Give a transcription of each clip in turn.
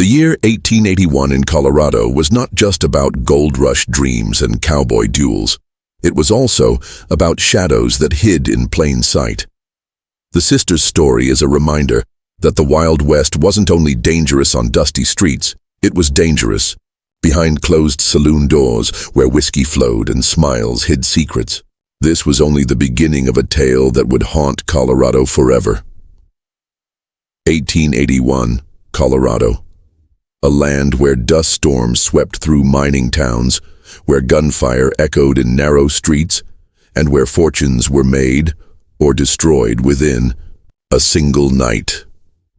year 1881 in Colorado was not just about gold rush dreams and cowboy duels. It was also about shadows that hid in plain sight. The sisters' story is a reminder that the Wild West wasn't only dangerous on dusty streets, it was dangerous behind closed saloon doors where whiskey flowed and smiles hid secrets. This was only the beginning of a tale that would haunt Colorado forever. 1881, Colorado. A land where dust storms swept through mining towns, where gunfire echoed in narrow streets, and where fortunes were made or destroyed within a single night.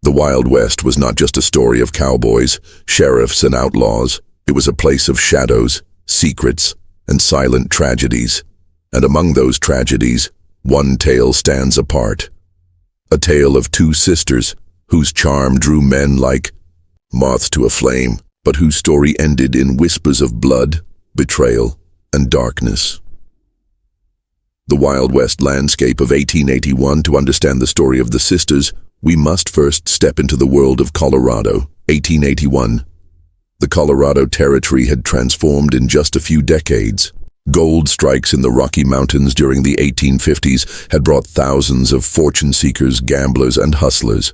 The Wild West was not just a story of cowboys, sheriffs, and outlaws. It was a place of shadows, secrets, and silent tragedies. And among those tragedies, one tale stands apart. A tale of two sisters whose charm drew men like moths to a flame, but whose story ended in whispers of blood, betrayal, and darkness. The Wild West landscape of 1881. To understand the story of the sisters, we must first step into the world of Colorado. 1881. The Colorado Territory had transformed in just a few decades. Gold strikes in the Rocky Mountains during the 1850s had brought thousands of fortune seekers, gamblers, and hustlers.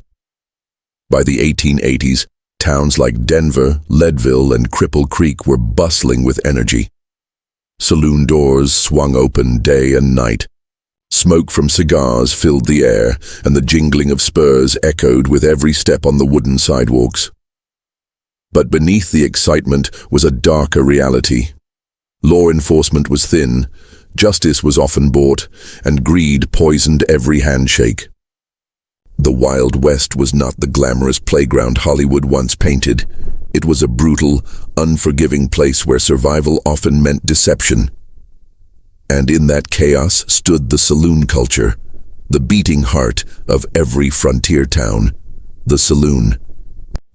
By the 1880s, towns like Denver, Leadville, and Cripple Creek were bustling with energy. Saloon doors swung open day and night. Smoke from cigars filled the air, and the jingling of spurs echoed with every step on the wooden sidewalks. But beneath the excitement was a darker reality. Law enforcement was thin, justice was often bought, and greed poisoned every handshake. The Wild West was not the glamorous playground Hollywood once painted. It was a brutal, unforgiving place where survival often meant deception. And in that chaos stood the saloon culture, the beating heart of every frontier town, the saloon.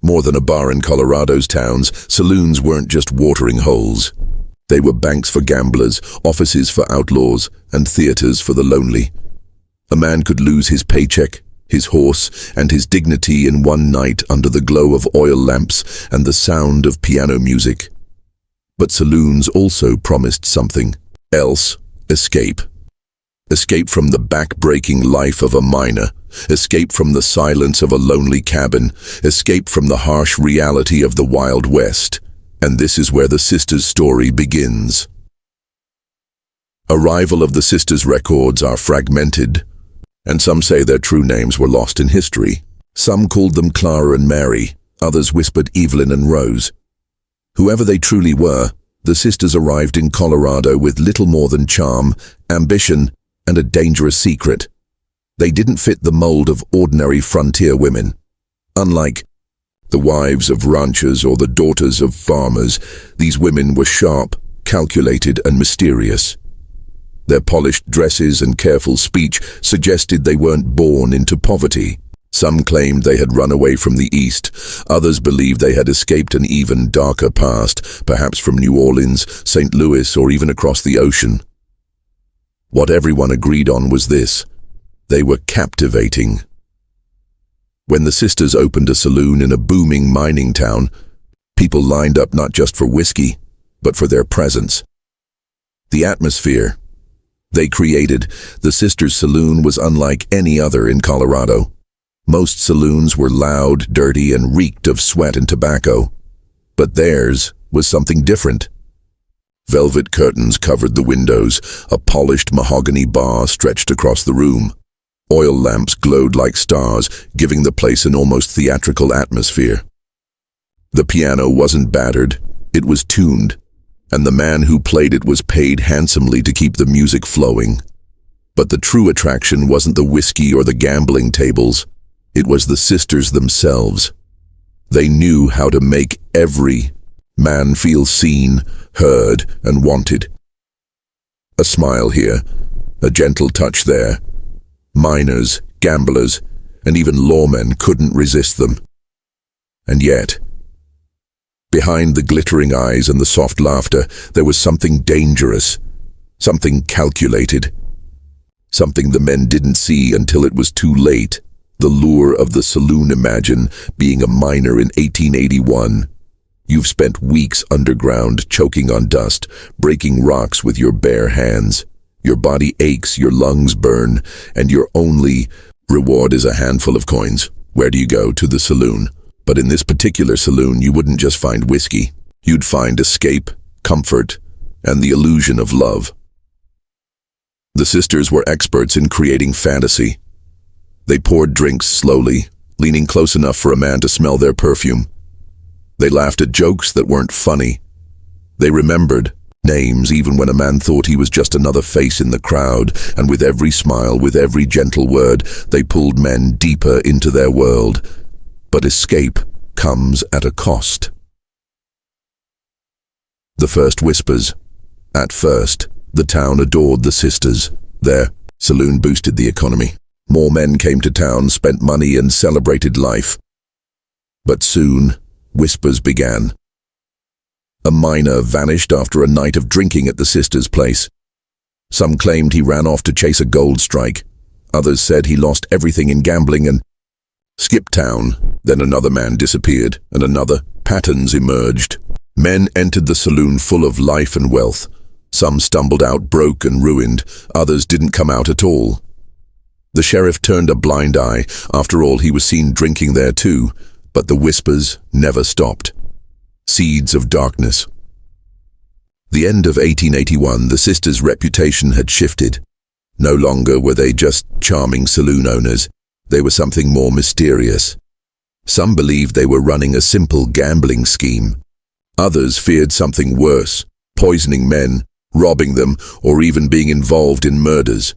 More than a bar in Colorado's towns, saloons weren't just watering holes. They were banks for gamblers, offices for outlaws, and theaters for the lonely. A man could lose his paycheck, his horse, and his dignity in one night under the glow of oil lamps and the sound of piano music. But saloons also promised something else: escape. Escape from the back-breaking life of a miner, escape from the silence of a lonely cabin, escape from the harsh reality of the Wild West. And this is where the sisters' story begins. Arrival of the sisters' records are fragmented, and some say their true names were lost in history. Some called them Clara and Mary, others whispered Evelyn and Rose. Whoever they truly were, the sisters arrived in Colorado with little more than charm, ambition, and a dangerous secret. They didn't fit the mold of ordinary frontier women. Unlike the wives of ranchers or the daughters of farmers, these women were sharp, calculated, and mysterious. Their polished dresses and careful speech suggested they weren't born into poverty. Some claimed they had run away from the East. Others believed they had escaped an even darker past, perhaps from New Orleans, St. Louis, or even across the ocean. What everyone agreed on was this: they were captivating. When the sisters opened a saloon in a booming mining town, people lined up not just for whiskey, but for their presence. The atmosphere they created, the sisters' saloon, was unlike any other in Colorado. Most saloons were loud, dirty, and reeked of sweat and tobacco. But theirs was something different. Velvet curtains covered the windows, a polished mahogany bar stretched across the room. Oil lamps glowed like stars, giving the place an almost theatrical atmosphere. The piano wasn't battered, it was tuned, and the man who played it was paid handsomely to keep the music flowing. But the true attraction wasn't the whiskey or the gambling tables. It was the sisters themselves. They knew how to make every man feel seen, heard, and wanted. A smile here, a gentle touch there. Miners, gamblers, and even lawmen couldn't resist them. And yet, behind the glittering eyes and the soft laughter, there was something dangerous, something calculated, something the men didn't see until it was too late. The lure of the saloon. Imagine being a miner in 1881. You've spent weeks underground, choking on dust, breaking rocks with your bare hands. Your body aches, your lungs burn, and your only reward is a handful of coins. Where do you go? To the saloon. But in this particular saloon, you wouldn't just find whiskey. You'd find escape, comfort, and the illusion of love. The sisters were experts in creating fantasy. They poured drinks slowly, leaning close enough for a man to smell their perfume. They laughed at jokes that weren't funny. They remembered names even when a man thought he was just another face in the crowd, and with every smile, with every gentle word, they pulled men deeper into their world. But escape comes at a cost. The first whispers. At first, the town adored the sisters. Their saloon boosted the economy. More men came to town, spent money, and celebrated life. But soon, whispers began. A miner vanished after a night of drinking at the sisters' place. Some claimed he ran off to chase a gold strike. Others said he lost everything in gambling and skipped town. Then another man disappeared, and another. Patterns emerged. Men entered the saloon full of life and wealth. Some stumbled out broke and ruined. Others didn't come out at all. The sheriff turned a blind eye. After all, he was seen drinking there too. But the whispers never stopped. Seeds of darkness. The end of 1881, the sisters' reputation had shifted. No longer were they just charming saloon owners. They were something more mysterious. Some believed they were running a simple gambling scheme. Others feared something worse, poisoning men, robbing them, or even being involved in murders.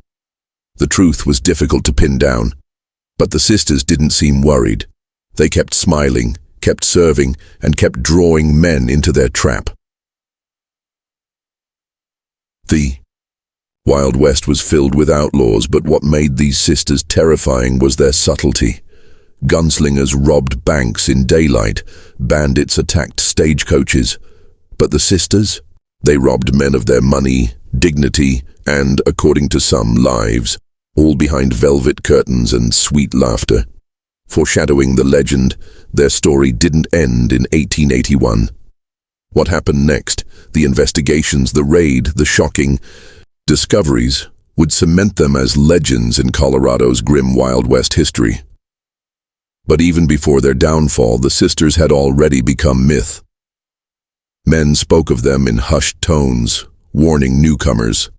The truth was difficult to pin down, but the sisters didn't seem worried. They kept smiling, kept serving, and kept drawing men into their trap. The Wild West was filled with outlaws, but what made these sisters terrifying was their subtlety. Gunslingers robbed banks in daylight, bandits attacked stagecoaches. But the sisters? They robbed men of their money, dignity, and, according to some, lives, all behind velvet curtains and sweet laughter. Foreshadowing the legend, their story didn't end in 1881. What happened next? The investigations, the raid, the shocking discoveries would cement them as legends in Colorado's grim Wild West history. But even before their downfall, the sisters had already become myth. Men spoke of them in hushed tones, warning newcomers.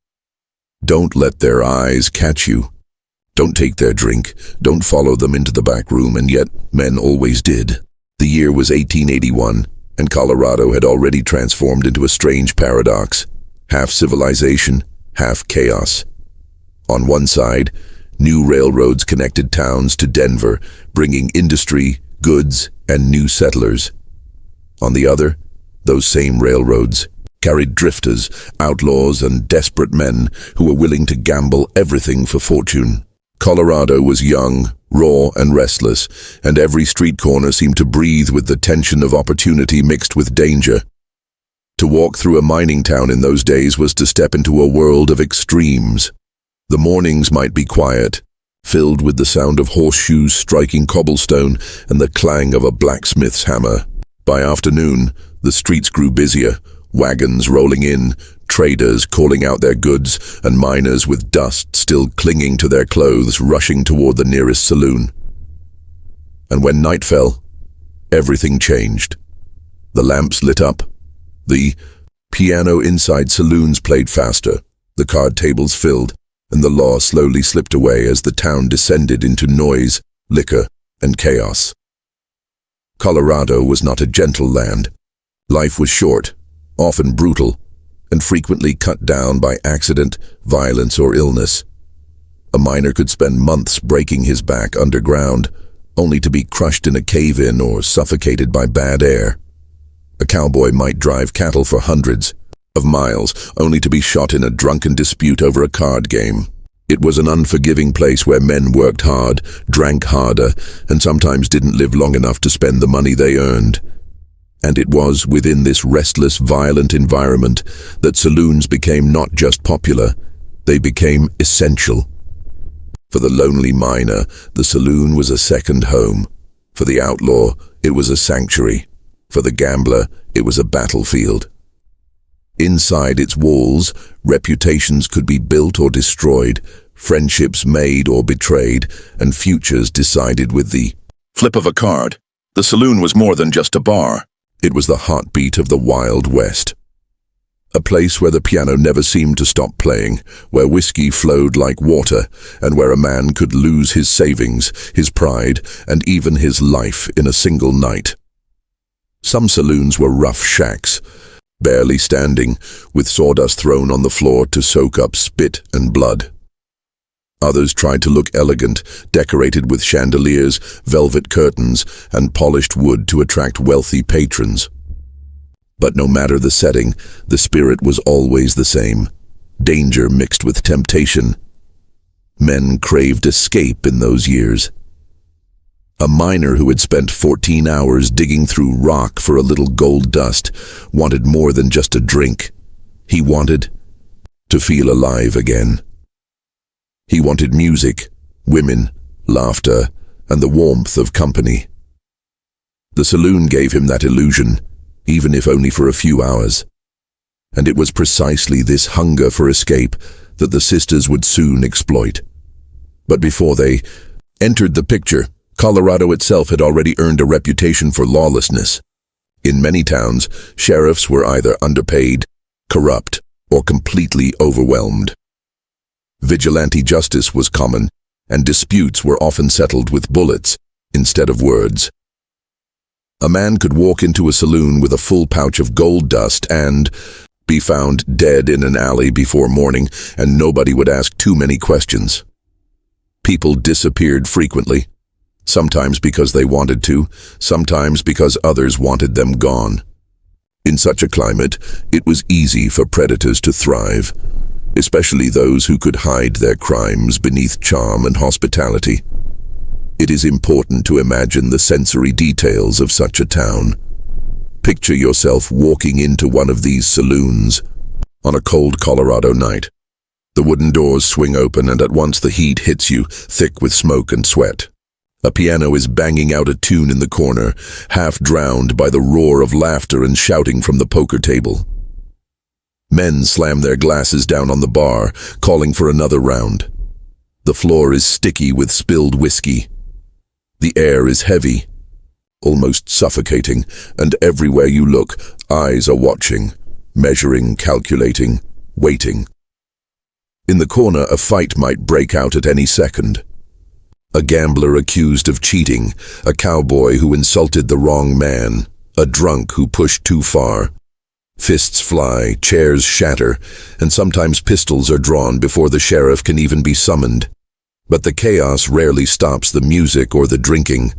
Don't let their eyes catch you. Don't take their drink. Don't follow them into the back room, and yet men always did. The year was 1881, and Colorado had already transformed into a strange paradox. Half civilization, half chaos. On one side, new railroads connected towns to Denver, bringing industry, goods, and new settlers. On the other, those same railroads carried drifters, outlaws, and desperate men who were willing to gamble everything for fortune. Colorado was young, raw, and restless, and every street corner seemed to breathe with the tension of opportunity mixed with danger. To walk through a mining town in those days was to step into a world of extremes. The mornings might be quiet, filled with the sound of horseshoes striking cobblestone and the clang of a blacksmith's hammer. By afternoon, the streets grew busier, wagons rolling in, traders calling out their goods, and miners with dust still clinging to their clothes rushing toward the nearest saloon. And when night fell, everything changed. The lamps lit up. The piano inside saloons played faster. The card tables filled, and the law slowly slipped away as the town descended into noise, liquor, and chaos. Colorado was not a gentle land. Life was short, often brutal, and frequently cut down by accident, violence, or illness. A miner could spend months breaking his back underground, only to be crushed in a cave-in or suffocated by bad air. A cowboy might drive cattle for hundreds of miles, only to be shot in a drunken dispute over a card game. It was an unforgiving place where men worked hard, drank harder, and sometimes didn't live long enough to spend the money they earned. And it was within this restless, violent environment that saloons became not just popular, they became essential. For the lonely miner, the saloon was a second home. For the outlaw, it was a sanctuary. For the gambler, it was a battlefield. Inside its walls, reputations could be built or destroyed, friendships made or betrayed, and futures decided with the flip of a card. The saloon was more than just a bar. It was the heartbeat of the Wild West. A place where the piano never seemed to stop playing, where whiskey flowed like water, and where a man could lose his savings, his pride, and even his life in a single night. Some saloons were rough shacks, barely standing, with sawdust thrown on the floor to soak up spit and blood. Others tried to look elegant, decorated with chandeliers, velvet curtains, and polished wood to attract wealthy patrons. But no matter the setting, the spirit was always the same: danger mixed with temptation. Men craved escape in those years. A miner who had spent 14 hours digging through rock for a little gold dust wanted more than just a drink. He wanted to feel alive again. He wanted music, women, laughter, and the warmth of company. The saloon gave him that illusion, even if only for a few hours. And it was precisely this hunger for escape that the sisters would soon exploit. But before they entered the picture, Colorado itself had already earned a reputation for lawlessness. In many towns, sheriffs were either underpaid, corrupt, or completely overwhelmed. Vigilante justice was common, and disputes were often settled with bullets instead of words. A man could walk into a saloon with a full pouch of gold dust and be found dead in an alley before morning, and nobody would ask too many questions. People disappeared frequently, sometimes because they wanted to, sometimes because others wanted them gone. In such a climate, it was easy for predators to thrive, especially those who could hide their crimes beneath charm and hospitality. It is important to imagine the sensory details of such a town. Picture yourself walking into one of these saloons on a cold Colorado night. The wooden doors swing open, and at once the heat hits you, thick with smoke and sweat. A piano is banging out a tune in the corner, half drowned by the roar of laughter and shouting from the poker table. Men slam their glasses down on the bar, calling for another round. The floor is sticky with spilled whiskey. The air is heavy, almost suffocating, and everywhere you look, eyes are watching, measuring, calculating, waiting. In the corner, a fight might break out at any second. A gambler accused of cheating, a cowboy who insulted the wrong man, a drunk who pushed too far. Fists fly, chairs shatter, and sometimes pistols are drawn before the sheriff can even be summoned. But the chaos rarely stops the music or the drinking.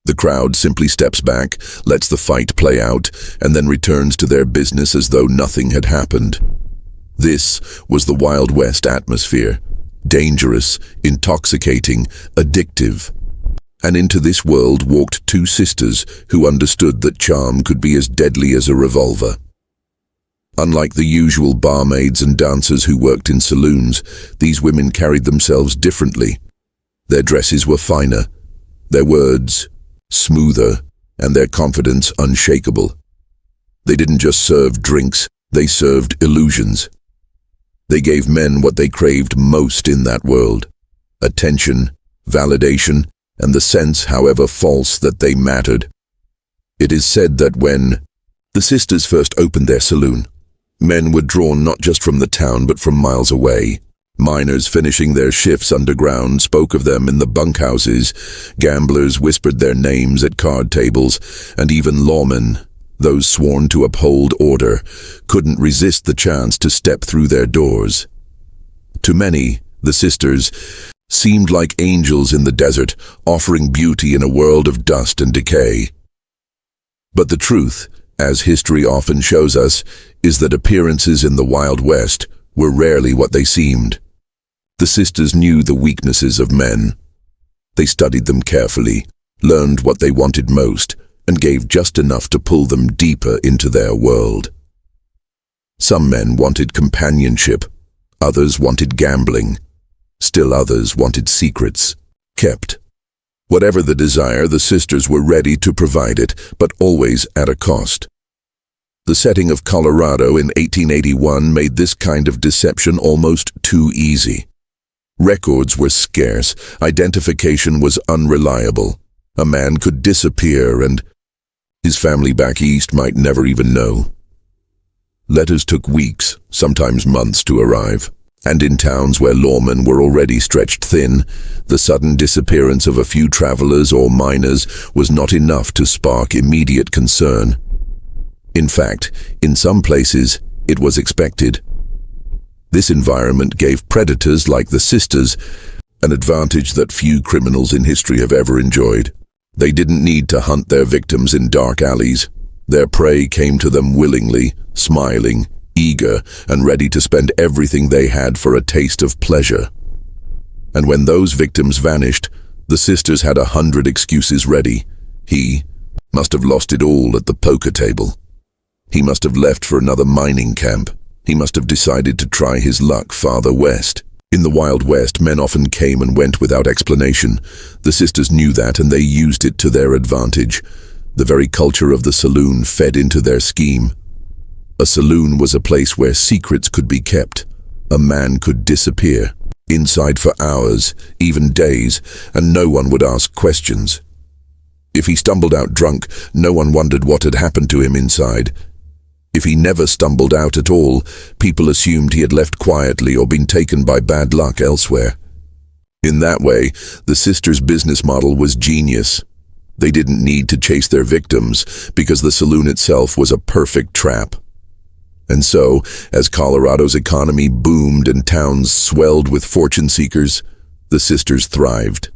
The crowd simply steps back, lets the fight play out, and then returns to their business as though nothing had happened. This was the Wild West atmosphere. Dangerous, intoxicating, addictive. And into this world walked two sisters who understood that charm could be as deadly as a revolver. Unlike the usual barmaids and dancers who worked in saloons, these women carried themselves differently. Their dresses were finer, their words smoother, and their confidence unshakable. They didn't just serve drinks, they served illusions. They gave men what they craved most in that world: attention, validation, and the sense, however false, that they mattered. It is said that when the sisters first opened their saloon, men were drawn not just from the town but from miles away. Miners finishing their shifts underground spoke of them in the bunkhouses, gamblers whispered their names at card tables, and even lawmen, those sworn to uphold order, couldn't resist the chance to step through their doors. To many, the sisters seemed like angels in the desert, offering beauty in a world of dust and decay. But the truth, as history often shows us, is that appearances in the Wild West were rarely what they seemed. The sisters knew the weaknesses of men. They studied them carefully, learned what they wanted most, and gave just enough to pull them deeper into their world. Some men wanted companionship, others wanted gambling. Still others wanted secrets, kept. Whatever the desire, the sisters were ready to provide it, but always at a cost. The setting of Colorado in 1881 made this kind of deception almost too easy. Records were scarce, identification was unreliable. A man could disappear and his family back east might never even know. Letters took weeks, sometimes months to arrive. And in towns where lawmen were already stretched thin, the sudden disappearance of a few travelers or miners was not enough to spark immediate concern. In fact, in some places, it was expected. This environment gave predators like the sisters an advantage that few criminals in history have ever enjoyed. They didn't need to hunt their victims in dark alleys. Their prey came to them willingly, smiling, eager, and ready to spend everything they had for a taste of pleasure. And when those victims vanished, the sisters had 100 excuses ready. He must have lost it all at the poker table. He must have left for another mining camp. He must have decided to try his luck farther west. In the Wild West, men often came and went without explanation. The sisters knew that, and they used it to their advantage. The very culture of the saloon fed into their scheme. A saloon was a place where secrets could be kept. A man could disappear, inside for hours, even days, and no one would ask questions. If he stumbled out drunk, no one wondered what had happened to him inside. If he never stumbled out at all, people assumed he had left quietly or been taken by bad luck elsewhere. In that way, the sisters' business model was genius. They didn't need to chase their victims because the saloon itself was a perfect trap. And so, as Colorado's economy boomed and towns swelled with fortune seekers, the sisters thrived.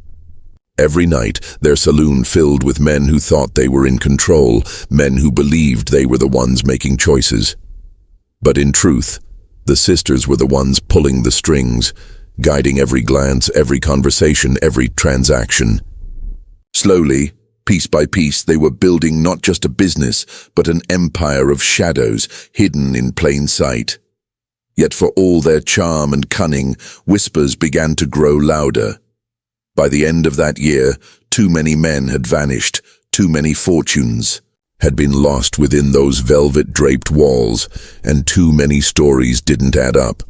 Every night, their saloon filled with men who thought they were in control, men who believed they were the ones making choices. But in truth, the sisters were the ones pulling the strings, guiding every glance, every conversation, every transaction. Slowly, piece by piece, they were building not just a business, but an empire of shadows hidden in plain sight. Yet for all their charm and cunning, whispers began to grow louder. By the end of that year, too many men had vanished, too many fortunes had been lost within those velvet-draped walls, and too many stories didn't add up.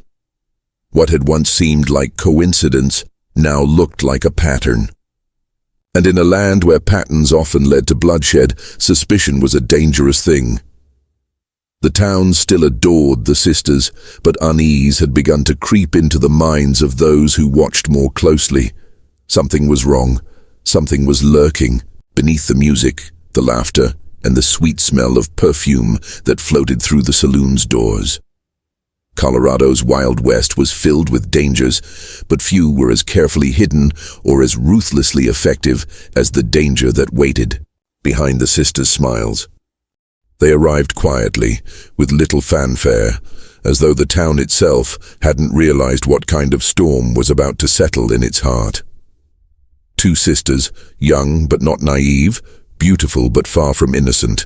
What had once seemed like coincidence now looked like a pattern. And in a land where patterns often led to bloodshed, suspicion was a dangerous thing. The town still adored the sisters, but unease had begun to creep into the minds of those who watched more closely. Something was wrong. Something was lurking beneath the music, the laughter, and the sweet smell of perfume that floated through the saloon's doors. Colorado's Wild West was filled with dangers, but few were as carefully hidden or as ruthlessly effective as the danger that waited behind the sisters' smiles. They arrived quietly, with little fanfare, as though the town itself hadn't realized what kind of storm was about to settle in its heart. Two sisters, young but not naive, beautiful but far from innocent.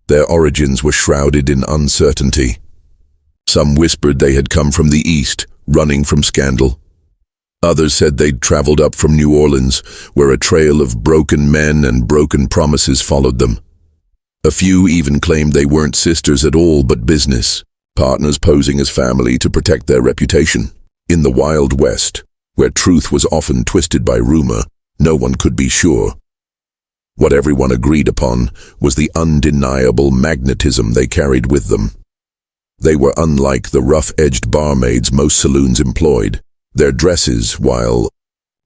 Their origins were shrouded in uncertainty. Some whispered they had come from the east, running from scandal. Others said they'd traveled up from New Orleans, where a trail of broken men and broken promises followed them. A few even claimed they weren't sisters at all but business, partners posing as family to protect their reputation. In the Wild West, where truth was often twisted by rumor, no one could be sure. What everyone agreed upon was the undeniable magnetism they carried with them. They were unlike the rough-edged barmaids most saloons employed. Their dresses, while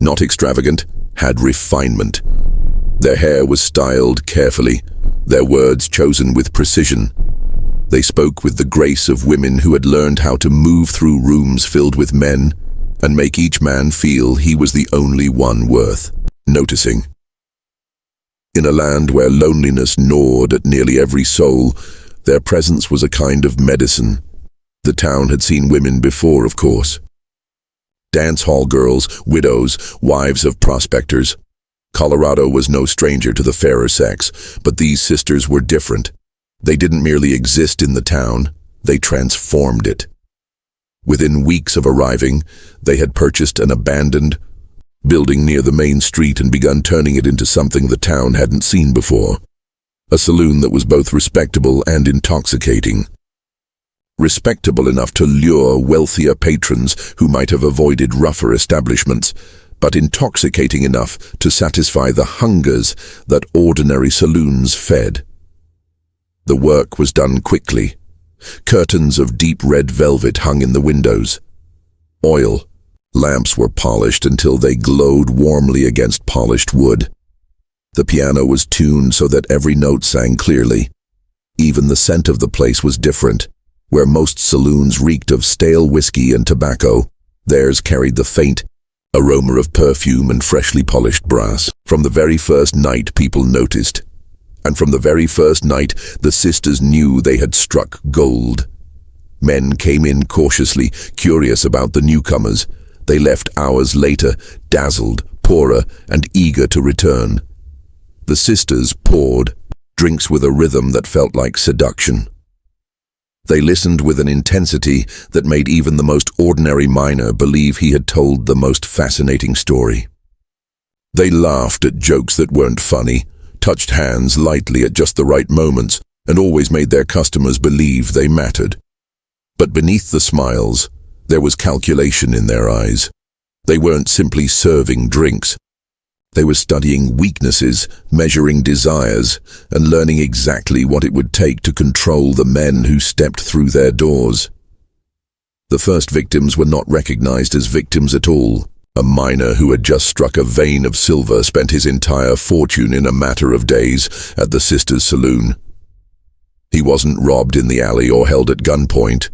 not extravagant, had refinement. Their hair was styled carefully, their words chosen with precision. They spoke with the grace of women who had learned how to move through rooms filled with men and make each man feel he was the only one worth noticing. In a land where loneliness gnawed at nearly every soul, their presence was a kind of medicine. The town had seen women before, of course. Dance hall girls, widows, wives of prospectors. Colorado was no stranger to the fairer sex, but these sisters were different. They didn't merely exist in the town, they transformed it. Within weeks of arriving, they had purchased an abandoned building near the main street and begun turning it into something the town hadn't seen before. A saloon that was both respectable and intoxicating. Respectable enough to lure wealthier patrons who might have avoided rougher establishments, but intoxicating enough to satisfy the hungers that ordinary saloons fed. The work was done quickly. Curtains of deep red velvet hung in the windows. Oil lamps were polished until they glowed warmly against polished wood. The piano was tuned so that every note sang clearly. Even the scent of the place was different. Where most saloons reeked of stale whiskey and tobacco, theirs carried the faint aroma of perfume and freshly polished brass. From the very first night, people noticed. And from the very first night, the sisters knew they had struck gold. Men came in cautiously, curious about the newcomers. They left hours later, dazzled, poorer, and eager to return. The sisters poured drinks with a rhythm that felt like seduction. They listened with an intensity that made even the most ordinary miner believe he had told the most fascinating story. They laughed at jokes that weren't funny, touched hands lightly at just the right moments, and always made their customers believe they mattered. But beneath the smiles, there was calculation in their eyes. They weren't simply serving drinks. They were studying weaknesses, measuring desires, and learning exactly what it would take to control the men who stepped through their doors. The first victims were not recognized as victims at all. A miner who had just struck a vein of silver spent his entire fortune in a matter of days at the sisters' saloon. He wasn't robbed in the alley or held at gunpoint.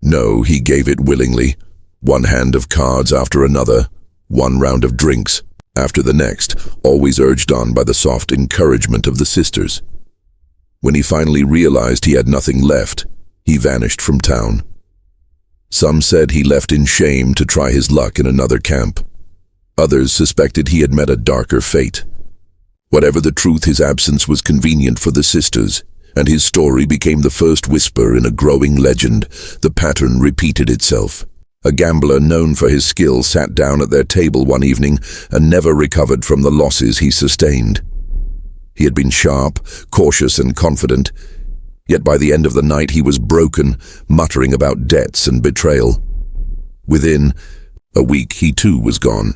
No, he gave it willingly. One hand of cards after another, one round of drinks after the next, always urged on by the soft encouragement of the sisters. When he finally realized he had nothing left, he vanished from town. Some said he left in shame to try his luck in another camp. Others suspected he had met a darker fate. Whatever the truth, his absence was convenient for the sisters, and his story became the first whisper in a growing legend. The pattern repeated itself. A gambler known for his skill sat down at their table one evening and never recovered from the losses he sustained. He had been sharp, cautious, and confident, yet by the end of the night he was broken, muttering about debts and betrayal. Within a week he too was gone.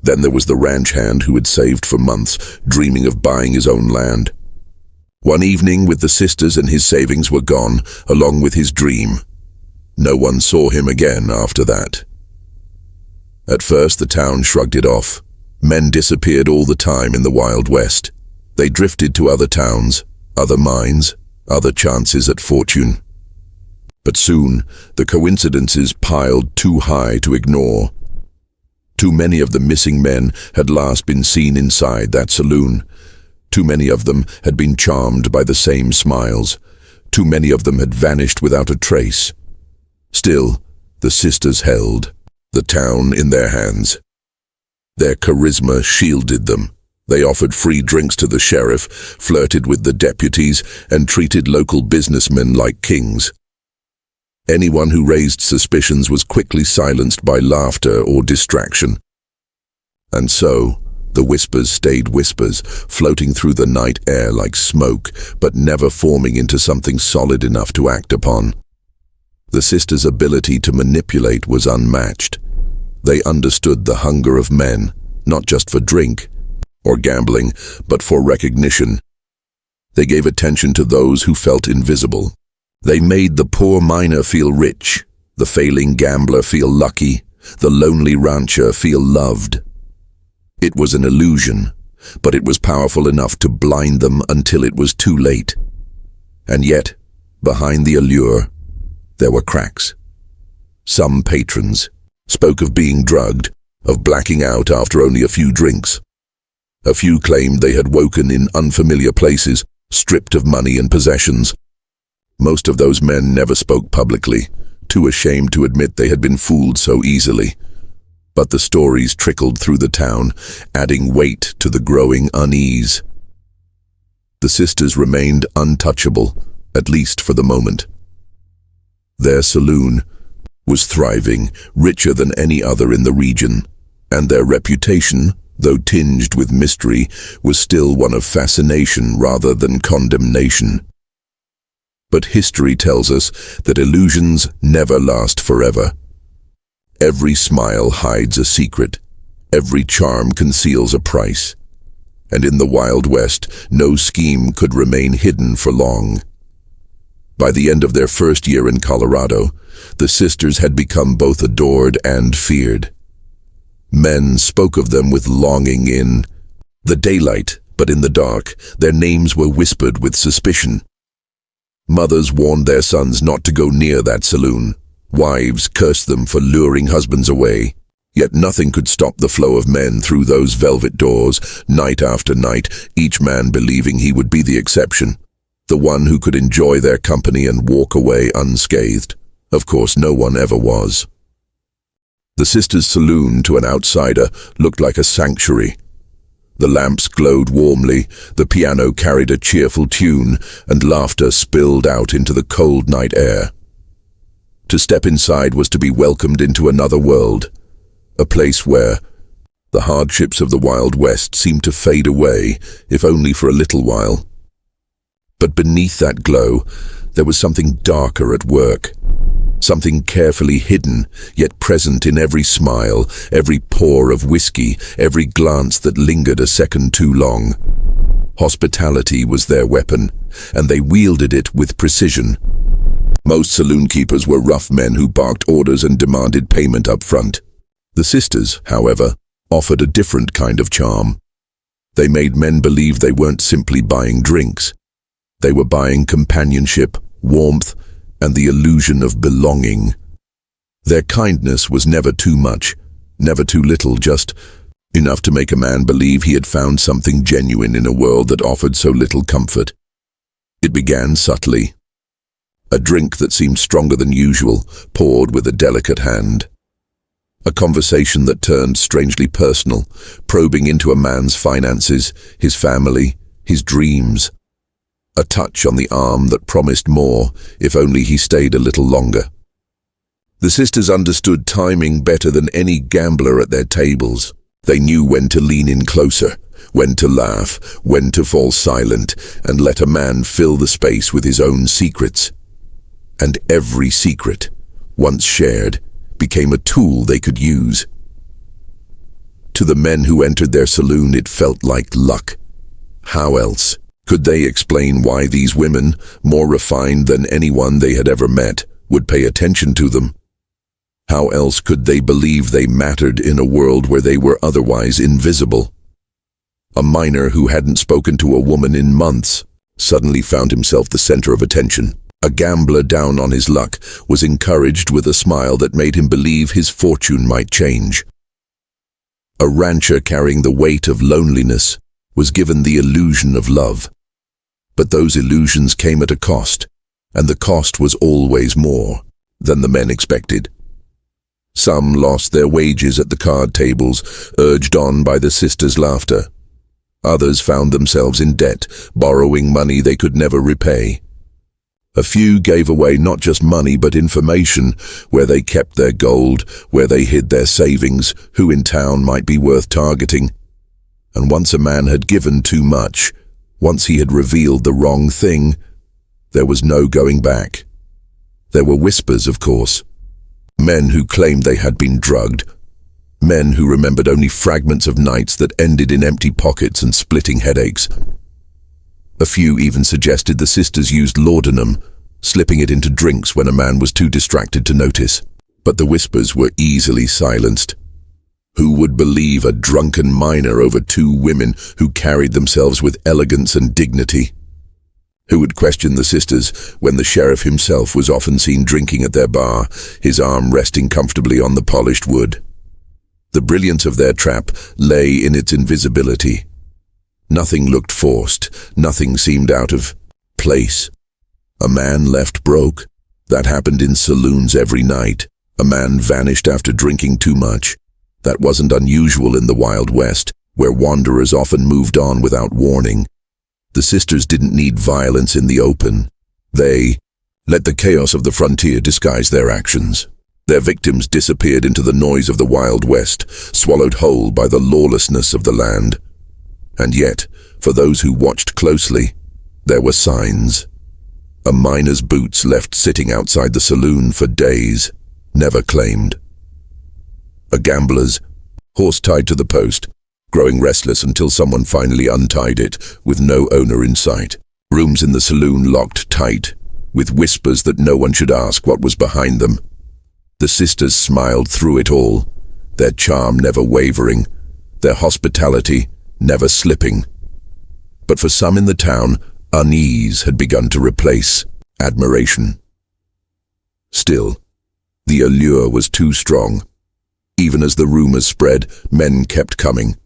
Then there was the ranch hand who had saved for months, dreaming of buying his own land. One evening, with the sisters and his savings were gone, along with his dream. No one saw him again after that. At first the town shrugged it off. Men disappeared all the time in the Wild West. They drifted to other towns, other mines, other chances at fortune. But soon, the coincidences piled too high to ignore. Too many of the missing men had last been seen inside that saloon. Too many of them had been charmed by the same smiles. Too many of them had vanished without a trace. Still, the sisters held the town in their hands. Their charisma shielded them. They offered free drinks to the sheriff, flirted with the deputies, and treated local businessmen like kings. Anyone who raised suspicions was quickly silenced by laughter or distraction. And so, the whispers stayed whispers, floating through the night air like smoke, but never forming into something solid enough to act upon. The sisters' ability to manipulate was unmatched. They understood the hunger of men, not just for drink or gambling, but for recognition. They gave attention to those who felt invisible. They made the poor miner feel rich, the failing gambler feel lucky, the lonely rancher feel loved. It was an illusion, but it was powerful enough to blind them until it was too late. And yet, behind the allure, there were cracks. Some patrons spoke of being drugged, of blacking out after only a few drinks. A few claimed they had woken in unfamiliar places, stripped of money and possessions. Most of those men never spoke publicly, too ashamed to admit they had been fooled so easily. But the stories trickled through the town, adding weight to the growing unease. The sisters remained untouchable, at least for the moment. Their saloon was thriving, richer than any other in the region, and their reputation, though tinged with mystery, was still one of fascination rather than condemnation. But history tells us that illusions never last forever. Every smile hides a secret. Every charm conceals a price. And in the Wild West, no scheme could remain hidden for long. By the end of their first year in Colorado, the sisters had become both adored and feared. Men spoke of them with longing in the daylight, but in the dark, their names were whispered with suspicion. Mothers warned their sons not to go near that saloon. Wives cursed them for luring husbands away. Yet nothing could stop the flow of men through those velvet doors, night after night, each man believing he would be the exception, the one who could enjoy their company and walk away unscathed. Of course, no one ever was. The sisters' saloon, to an outsider, looked like a sanctuary. The lamps glowed warmly, the piano carried a cheerful tune, and laughter spilled out into the cold night air. To step inside was to be welcomed into another world, a place where the hardships of the Wild West seemed to fade away, if only for a little while. But beneath that glow, there was something darker at work. Something carefully hidden, yet present in every smile, every pour of whiskey, every glance that lingered a second too long. Hospitality was their weapon, and they wielded it with precision. Most saloon keepers were rough men who barked orders and demanded payment up front. The sisters, however, offered a different kind of charm. They made men believe they weren't simply buying drinks. They were buying companionship, warmth, and the illusion of belonging. Their kindness was never too much, never too little, just enough to make a man believe he had found something genuine in a world that offered so little comfort. It began subtly. A drink that seemed stronger than usual, poured with a delicate hand. A conversation that turned strangely personal, probing into a man's finances, his family, his dreams. A touch on the arm that promised more, if only he stayed a little longer. The sisters understood timing better than any gambler at their tables. They knew when to lean in closer, when to laugh, when to fall silent, and let a man fill the space with his own secrets. And every secret, once shared, became a tool they could use. To the men who entered their saloon, it felt like luck. How else could they explain why these women, more refined than anyone they had ever met, would pay attention to them? How else could they believe they mattered in a world where they were otherwise invisible? A miner who hadn't spoken to a woman in months suddenly found himself the center of attention. A gambler down on his luck was encouraged with a smile that made him believe his fortune might change. A rancher carrying the weight of loneliness was given the illusion of love. But those illusions came at a cost, and the cost was always more than the men expected. Some lost their wages at the card tables, urged on by the sisters' laughter. Others found themselves in debt, borrowing money they could never repay. A few gave away not just money but information, where they kept their gold, where they hid their savings, who in town might be worth targeting. And once a man had given too much, once he had revealed the wrong thing, there was no going back. There were whispers, of course. Men who claimed they had been drugged. Men who remembered only fragments of nights that ended in empty pockets and splitting headaches. A few even suggested the sisters used laudanum, slipping it into drinks when a man was too distracted to notice. But the whispers were easily silenced. Who would believe a drunken miner over two women who carried themselves with elegance and dignity? Who would question the sisters when the sheriff himself was often seen drinking at their bar, his arm resting comfortably on the polished wood? The brilliance of their trap lay in its invisibility. Nothing looked forced, nothing seemed out of place. A man left broke. That happened in saloons every night. A man vanished after drinking too much. That wasn't unusual in the Wild West, where wanderers often moved on without warning. The sisters didn't need violence in the open. They let the chaos of the frontier disguise their actions. Their victims disappeared into the noise of the Wild West, swallowed whole by the lawlessness of the land. And yet, for those who watched closely, there were signs. A miner's boots left sitting outside the saloon for days, never claimed. A gambler's horse tied to the post, growing restless until someone finally untied it, with no owner in sight. Rooms in the saloon locked tight, with whispers that no one should ask what was behind them. The sisters smiled through it all, their charm never wavering, their hospitality never slipping. But for some in the town, unease had begun to replace admiration. Still, the allure was too strong. Even as the rumors spread, men kept coming.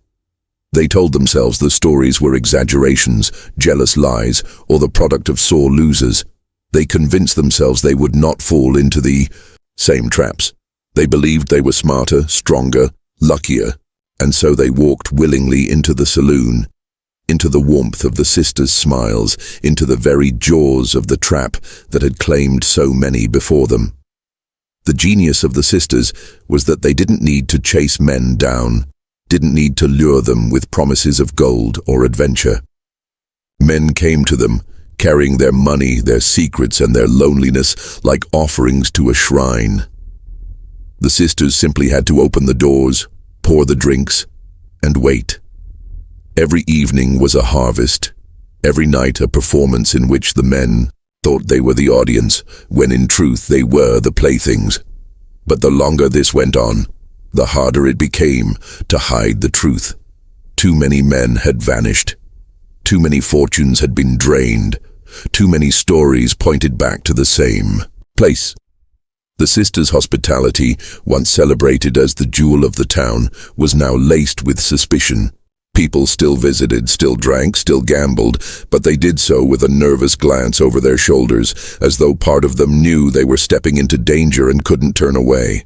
They told themselves the stories were exaggerations, jealous lies, or the product of sore losers. They convinced themselves they would not fall into the same traps. They believed they were smarter, stronger, luckier, and so they walked willingly into the saloon, into the warmth of the sisters' smiles, into the very jaws of the trap that had claimed so many before them. The genius of the sisters was that they didn't need to chase men down, didn't need to lure them with promises of gold or adventure. Men came to them, carrying their money, their secrets, and their loneliness like offerings to a shrine. The sisters simply had to open the doors, pour the drinks, and wait. Every evening was a harvest, every night a performance in which the men thought they were the audience, when in truth they were the playthings. But the longer this went on, the harder it became to hide the truth. Too many men had vanished. Too many fortunes had been drained. Too many stories pointed back to the same place. The sisters' hospitality, once celebrated as the jewel of the town, was now laced with suspicion. People still visited, still drank, still gambled, but they did so with a nervous glance over their shoulders, as though part of them knew they were stepping into danger and couldn't turn away.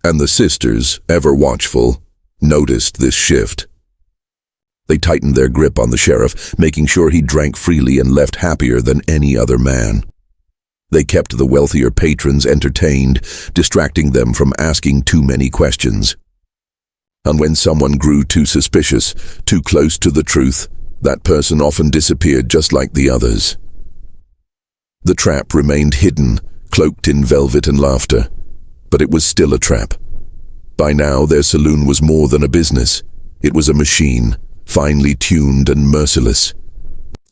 And the sisters, ever watchful, noticed this shift. They tightened their grip on the sheriff, making sure he drank freely and left happier than any other man. They kept the wealthier patrons entertained, distracting them from asking too many questions. And when someone grew too suspicious, too close to the truth, that person often disappeared just like the others. The trap remained hidden, cloaked in velvet and laughter, but it was still a trap. By now, their saloon was more than a business. It was a machine, finely tuned and merciless.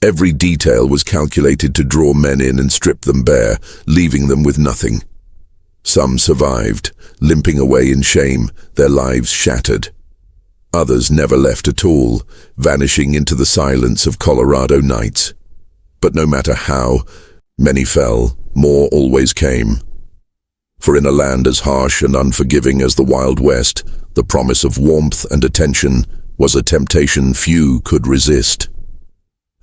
Every detail was calculated to draw men in and strip them bare, leaving them with nothing. Some survived, limping away in shame, their lives shattered. Others never left at all, vanishing into the silence of Colorado nights. But no matter how many fell, more always came. For in a land as harsh and unforgiving as the Wild West, the promise of warmth and attention was a temptation few could resist.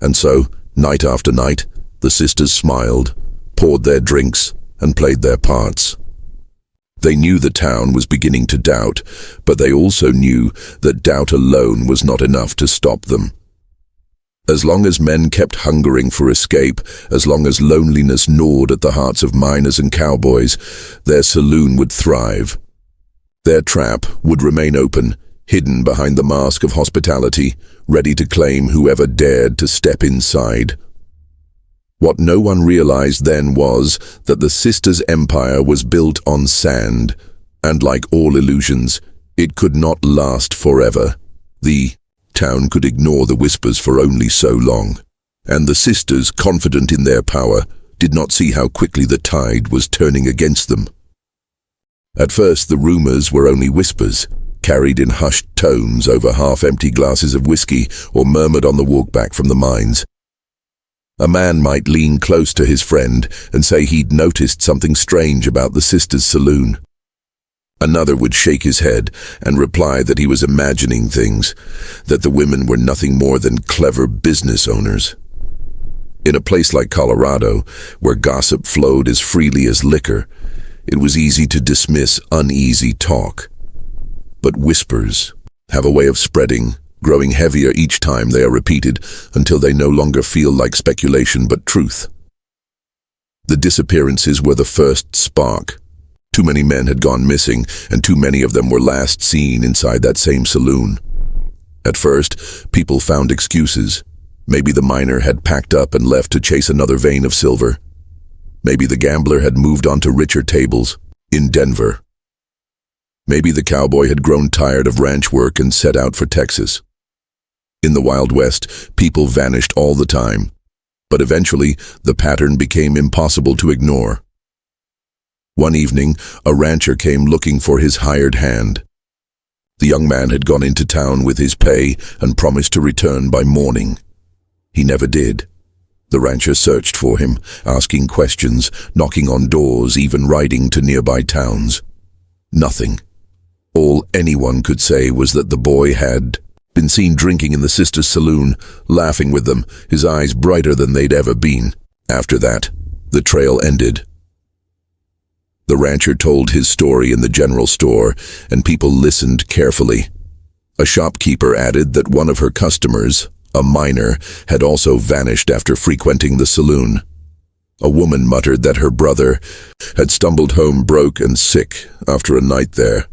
And so, night after night, the sisters smiled, poured their drinks, and played their parts. They knew the town was beginning to doubt, but they also knew that doubt alone was not enough to stop them. As long as men kept hungering for escape, as long as loneliness gnawed at the hearts of miners and cowboys, their saloon would thrive. Their trap would remain open, hidden behind the mask of hospitality, ready to claim whoever dared to step inside. What no one realized then was that the sisters' empire was built on sand, and like all illusions, it could not last forever. The town could ignore the whispers for only so long, and the sisters, confident in their power, did not see how quickly the tide was turning against them. At first, the rumors were only whispers, carried in hushed tones over half-empty glasses of whiskey or murmured on the walk back from the mines. A man might lean close to his friend and say he'd noticed something strange about the sisters' saloon. Another would shake his head and reply that he was imagining things, that the women were nothing more than clever business owners. In a place like Colorado, where gossip flowed as freely as liquor, it was easy to dismiss uneasy talk. But whispers have a way of spreading, growing heavier each time they are repeated until they no longer feel like speculation but truth. The disappearances were the first spark. Too many men had gone missing, and too many of them were last seen inside that same saloon. At first, people found excuses. Maybe the miner had packed up and left to chase another vein of silver. Maybe the gambler had moved on to richer tables in Denver. Maybe the cowboy had grown tired of ranch work and set out for Texas. In the Wild West, people vanished all the time, but eventually the pattern became impossible to ignore. One evening, a rancher came looking for his hired hand. The young man had gone into town with his pay and promised to return by morning. He never did. The rancher searched for him, asking questions, knocking on doors, even riding to nearby towns. Nothing. All anyone could say was that the boy had been seen drinking in the sisters' saloon, laughing with them, his eyes brighter than they'd ever been. After that, the trail ended. The rancher told his story in the general store, and people listened carefully. A shopkeeper added that one of her customers, a miner, had also vanished after frequenting the saloon. A woman muttered that her brother had stumbled home broke and sick after a night there,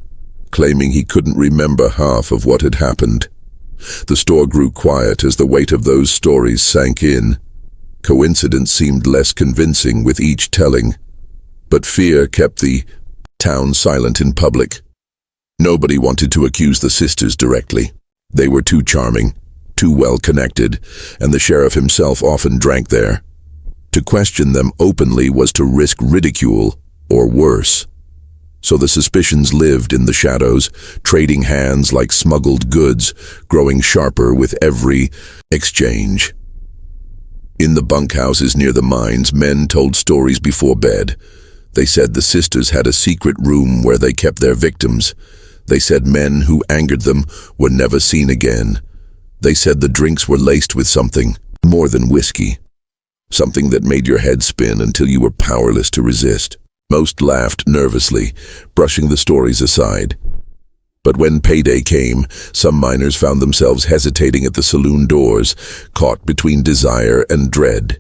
claiming he couldn't remember half of what had happened. The store grew quiet as the weight of those stories sank in. Coincidence seemed less convincing with each telling, but fear kept the town silent in public. Nobody wanted to accuse the sisters directly. They were too charming, too well connected, and the sheriff himself often drank there. To question them openly was to risk ridicule, or worse. So the suspicions lived in the shadows, trading hands like smuggled goods, growing sharper with every exchange. In the bunkhouses near the mines, men told stories before bed. They said the sisters had a secret room where they kept their victims. They said men who angered them were never seen again. They said the drinks were laced with something more than whiskey, something that made your head spin until you were powerless to resist. Most laughed nervously, brushing the stories aside. But when payday came, some miners found themselves hesitating at the saloon doors, caught between desire and dread.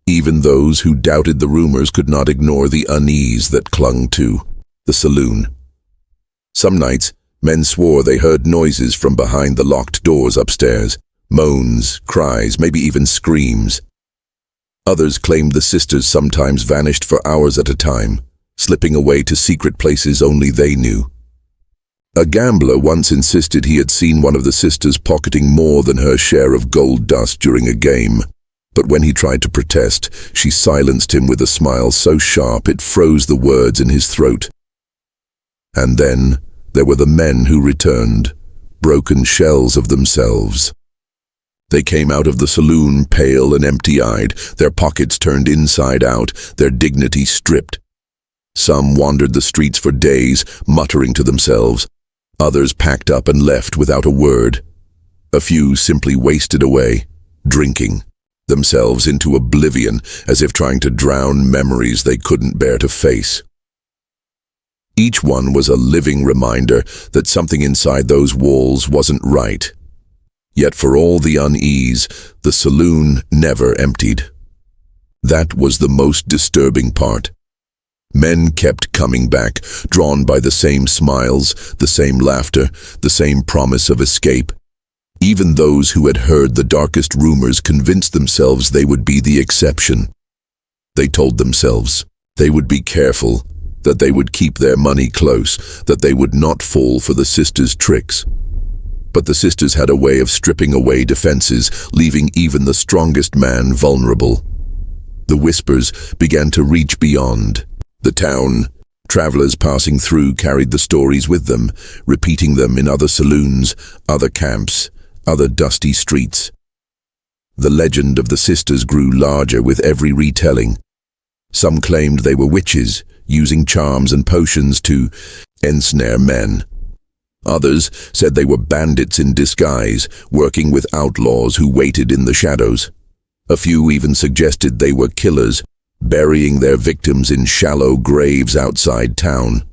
Even those who doubted the rumors could not ignore the unease that clung to the saloon. Some nights, men swore they heard noises from behind the locked doors upstairs, moans, cries, maybe even screams. Others claimed the sisters sometimes vanished for hours at a time, slipping away to secret places only they knew. A gambler once insisted he had seen one of the sisters pocketing more than her share of gold dust during a game, but when he tried to protest, she silenced him with a smile so sharp it froze the words in his throat. And then there were the men who returned, broken shells of themselves. They came out of the saloon pale and empty-eyed, their pockets turned inside out, their dignity stripped. Some wandered the streets for days, muttering to themselves. Others packed up and left without a word. A few simply wasted away, drinking themselves into oblivion, as if trying to drown memories they couldn't bear to face. Each one was a living reminder that something inside those walls wasn't right. Yet for all the unease, the saloon never emptied. That was the most disturbing part. Men kept coming back, drawn by the same smiles, the same laughter, the same promise of escape. Even those who had heard the darkest rumors convinced themselves they would be the exception. They told themselves they would be careful, that they would keep their money close, that they would not fall for the sisters' tricks. But the sisters had a way of stripping away defenses, leaving even the strongest man vulnerable. The whispers began to reach beyond the town. Travelers passing through carried the stories with them, repeating them in other saloons, other camps, other dusty streets. The legend of the sisters grew larger with every retelling. Some claimed they were witches, using charms and potions to ensnare men. Others said they were bandits in disguise, working with outlaws who waited in the shadows. A few even suggested they were killers, burying their victims in shallow graves outside town.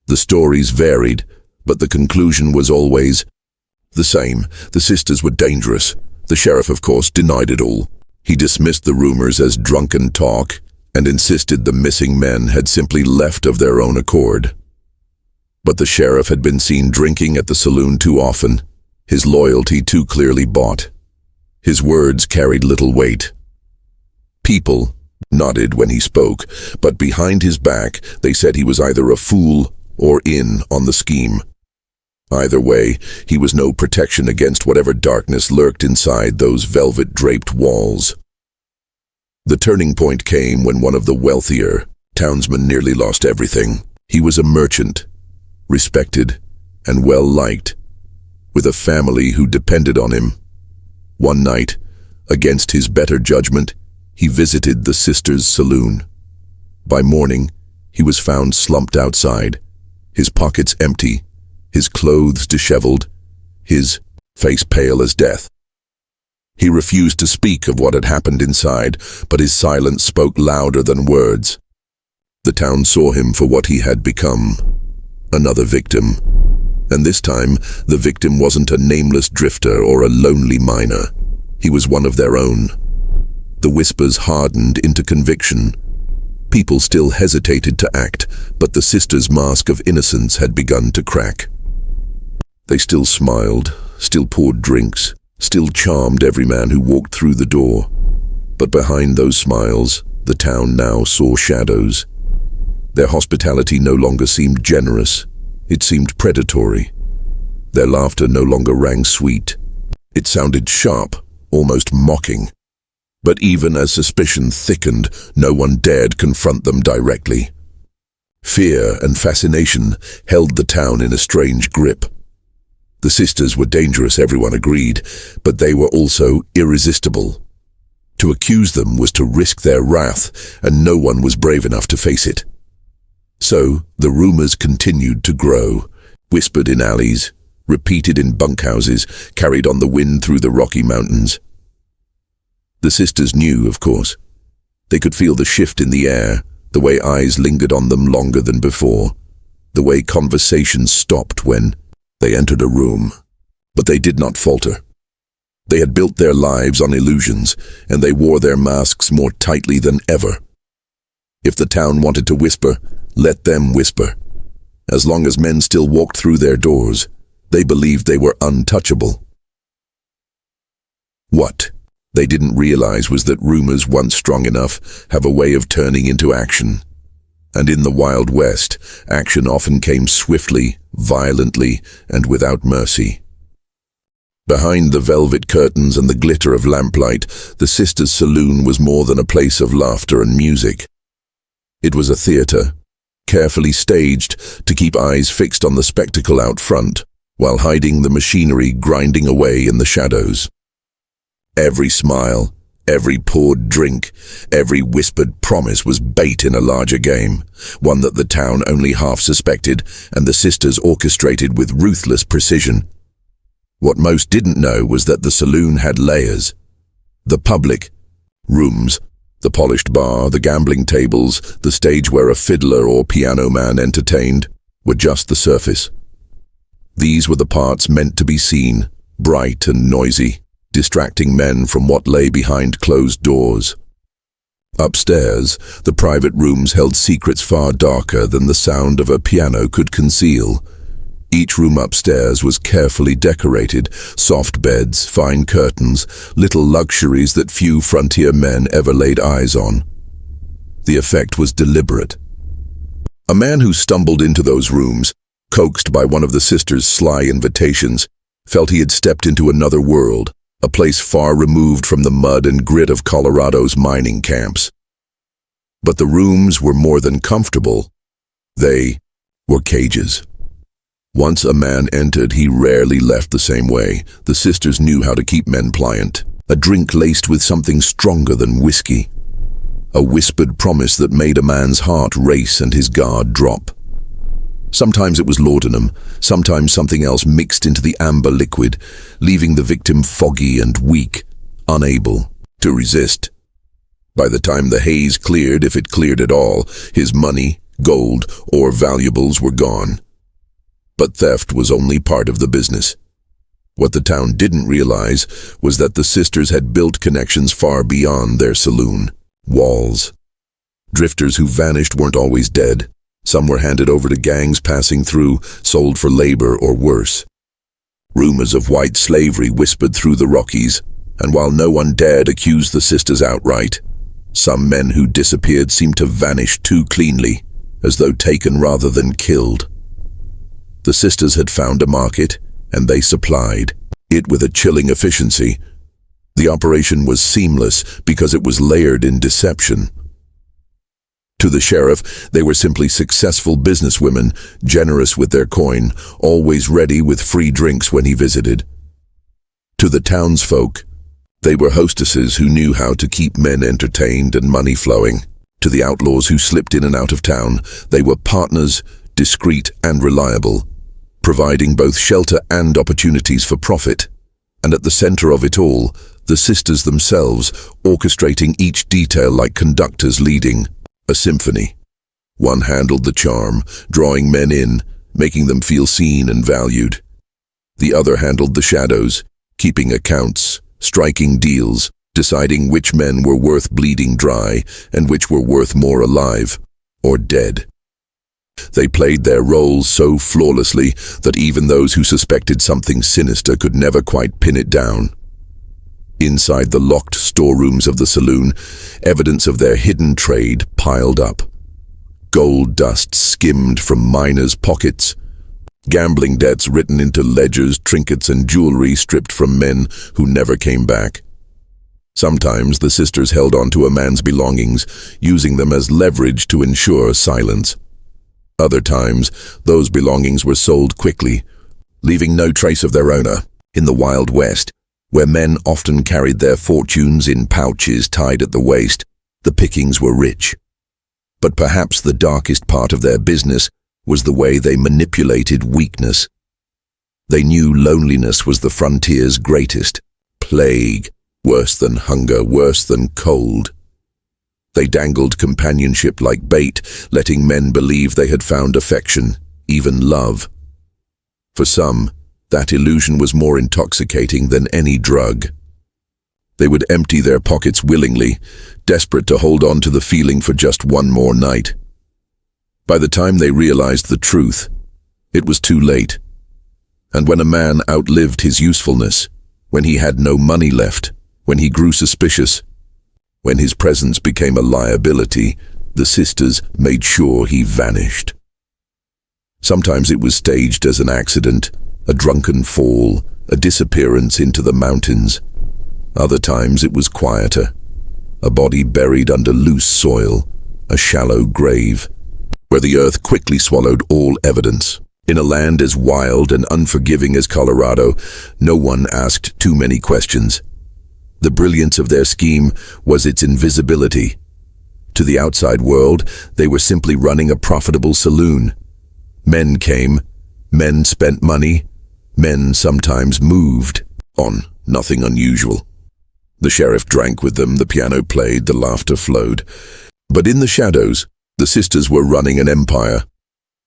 The stories varied, but the conclusion was always the same. The sisters were dangerous. The sheriff, of course, denied it all. He dismissed the rumors as drunken talk, and insisted the missing men had simply left of their own accord. But the sheriff had been seen drinking at the saloon too often, his loyalty too clearly bought. His words carried little weight. People nodded when he spoke, but behind his back they said he was either a fool or in on the scheme. Either way, he was no protection against whatever darkness lurked inside those velvet-draped walls. The turning point came when one of the wealthier townsmen nearly lost everything. He was a merchant, respected and well-liked, with a family who depended on him. One night, against his better judgment, he visited the sisters' saloon. By morning, he was found slumped outside, his pockets empty, his clothes disheveled, his face pale as death. He refused to speak of what had happened inside, but his silence spoke louder than words. The town saw him for what he had become, another victim. And this time, the victim wasn't a nameless drifter or a lonely miner. He was one of their own. The whispers hardened into conviction. People still hesitated to act, but the sisters' mask of innocence had begun to crack. They still smiled, still poured drinks, still charmed every man who walked through the door. But behind those smiles, the town now saw shadows. Their hospitality no longer seemed generous. It seemed predatory. Their laughter no longer rang sweet. It sounded sharp, almost mocking. But even as suspicion thickened, no one dared confront them directly. Fear and fascination held the town in a strange grip. The sisters were dangerous, everyone agreed, but they were also irresistible. To accuse them was to risk their wrath, and no one was brave enough to face it. So, the rumors continued to grow, whispered in alleys, repeated in bunkhouses, carried on the wind through the Rocky Mountains. The sisters knew, of course. They could feel the shift in the air, the way eyes lingered on them longer than before, the way conversations stopped when they entered a room. But they did not falter. They had built their lives on illusions, and they wore their masks more tightly than ever. If the town wanted to whisper, let them whisper. As long as men still walked through their doors, they believed they were untouchable. What they didn't realize was that rumors, once strong enough, have a way of turning into action. And in the Wild West, action often came swiftly, violently, and without mercy. Behind the velvet curtains and the glitter of lamplight, the sisters' saloon was more than a place of laughter and music. It was a theater, carefully staged to keep eyes fixed on the spectacle out front, while hiding the machinery grinding away in the shadows. Every smile, every poured drink, every whispered promise was bait in a larger game, one that the town only half suspected and the sisters orchestrated with ruthless precision. What most didn't know was that the saloon had layers. The public, rooms, the polished bar, the gambling tables, the stage where a fiddler or piano man entertained, were just the surface. These were the parts meant to be seen, bright and noisy, distracting men from what lay behind closed doors. Upstairs, the private rooms held secrets far darker than the sound of a piano could conceal. Each room upstairs was carefully decorated, soft beds, fine curtains, little luxuries that few frontier men ever laid eyes on. The effect was deliberate. A man who stumbled into those rooms, coaxed by one of the sisters' sly invitations, felt he had stepped into another world, a place far removed from the mud and grit of Colorado's mining camps. But the rooms were more than comfortable. They were cages. Once a man entered, he rarely left the same way. The sisters knew how to keep men pliant. A drink laced with something stronger than whiskey. A whispered promise that made a man's heart race and his guard drop. Sometimes it was laudanum, sometimes something else mixed into the amber liquid, leaving the victim foggy and weak, unable to resist. By the time the haze cleared, if it cleared at all, his money, gold, or valuables were gone. But theft was only part of the business. What the town didn't realize was that the sisters had built connections far beyond their saloon walls. Drifters who vanished weren't always dead. Some were handed over to gangs passing through, sold for labor or worse. Rumors of white slavery whispered through the Rockies, and while no one dared accuse the sisters outright, some men who disappeared seemed to vanish too cleanly, as though taken rather than killed. The sisters had found a market, and they supplied it with a chilling efficiency. The operation was seamless because it was layered in deception. To the sheriff, they were simply successful businesswomen, generous with their coin, always ready with free drinks when he visited. To the townsfolk, they were hostesses who knew how to keep men entertained and money flowing. To the outlaws who slipped in and out of town, they were partners, discreet and reliable, providing both shelter and opportunities for profit. And at the center of it all, the sisters themselves, orchestrating each detail like conductors leading a symphony. One handled the charm, drawing men in, making them feel seen and valued. The other handled the shadows, keeping accounts, striking deals, deciding which men were worth bleeding dry and which were worth more alive or dead. They played their roles so flawlessly that even those who suspected something sinister could never quite pin it down. Inside the locked storerooms of the saloon, evidence of their hidden trade piled up. Gold dust skimmed from miners' pockets, gambling debts written into ledgers, trinkets and jewelry stripped from men who never came back. Sometimes the sisters held on to a man's belongings, using them as leverage to ensure silence. Other times, those belongings were sold quickly, leaving no trace of their owner. In the Wild West, where men often carried their fortunes in pouches tied at the waist, the pickings were rich. But perhaps the darkest part of their business was the way they manipulated weakness. They knew loneliness was the frontier's greatest plague, worse than hunger, worse than cold. They dangled companionship like bait, letting men believe they had found affection, even love. For some, that illusion was more intoxicating than any drug. They would empty their pockets willingly, desperate to hold on to the feeling for just one more night. By the time they realized the truth, it was too late. And when a man outlived his usefulness, when he had no money left, when he grew suspicious, when his presence became a liability, the sisters made sure he vanished. Sometimes it was staged as an accident, a drunken fall, a disappearance into the mountains. Other times it was quieter, a body buried under loose soil, a shallow grave, where the earth quickly swallowed all evidence. In a land as wild and unforgiving as Colorado, no one asked too many questions. The brilliance of their scheme was its invisibility. To the outside world, they were simply running a profitable saloon. Men came, men spent money, men sometimes moved on, nothing unusual. The sheriff drank with them, the piano played, the laughter flowed. But in the shadows, the sisters were running an empire.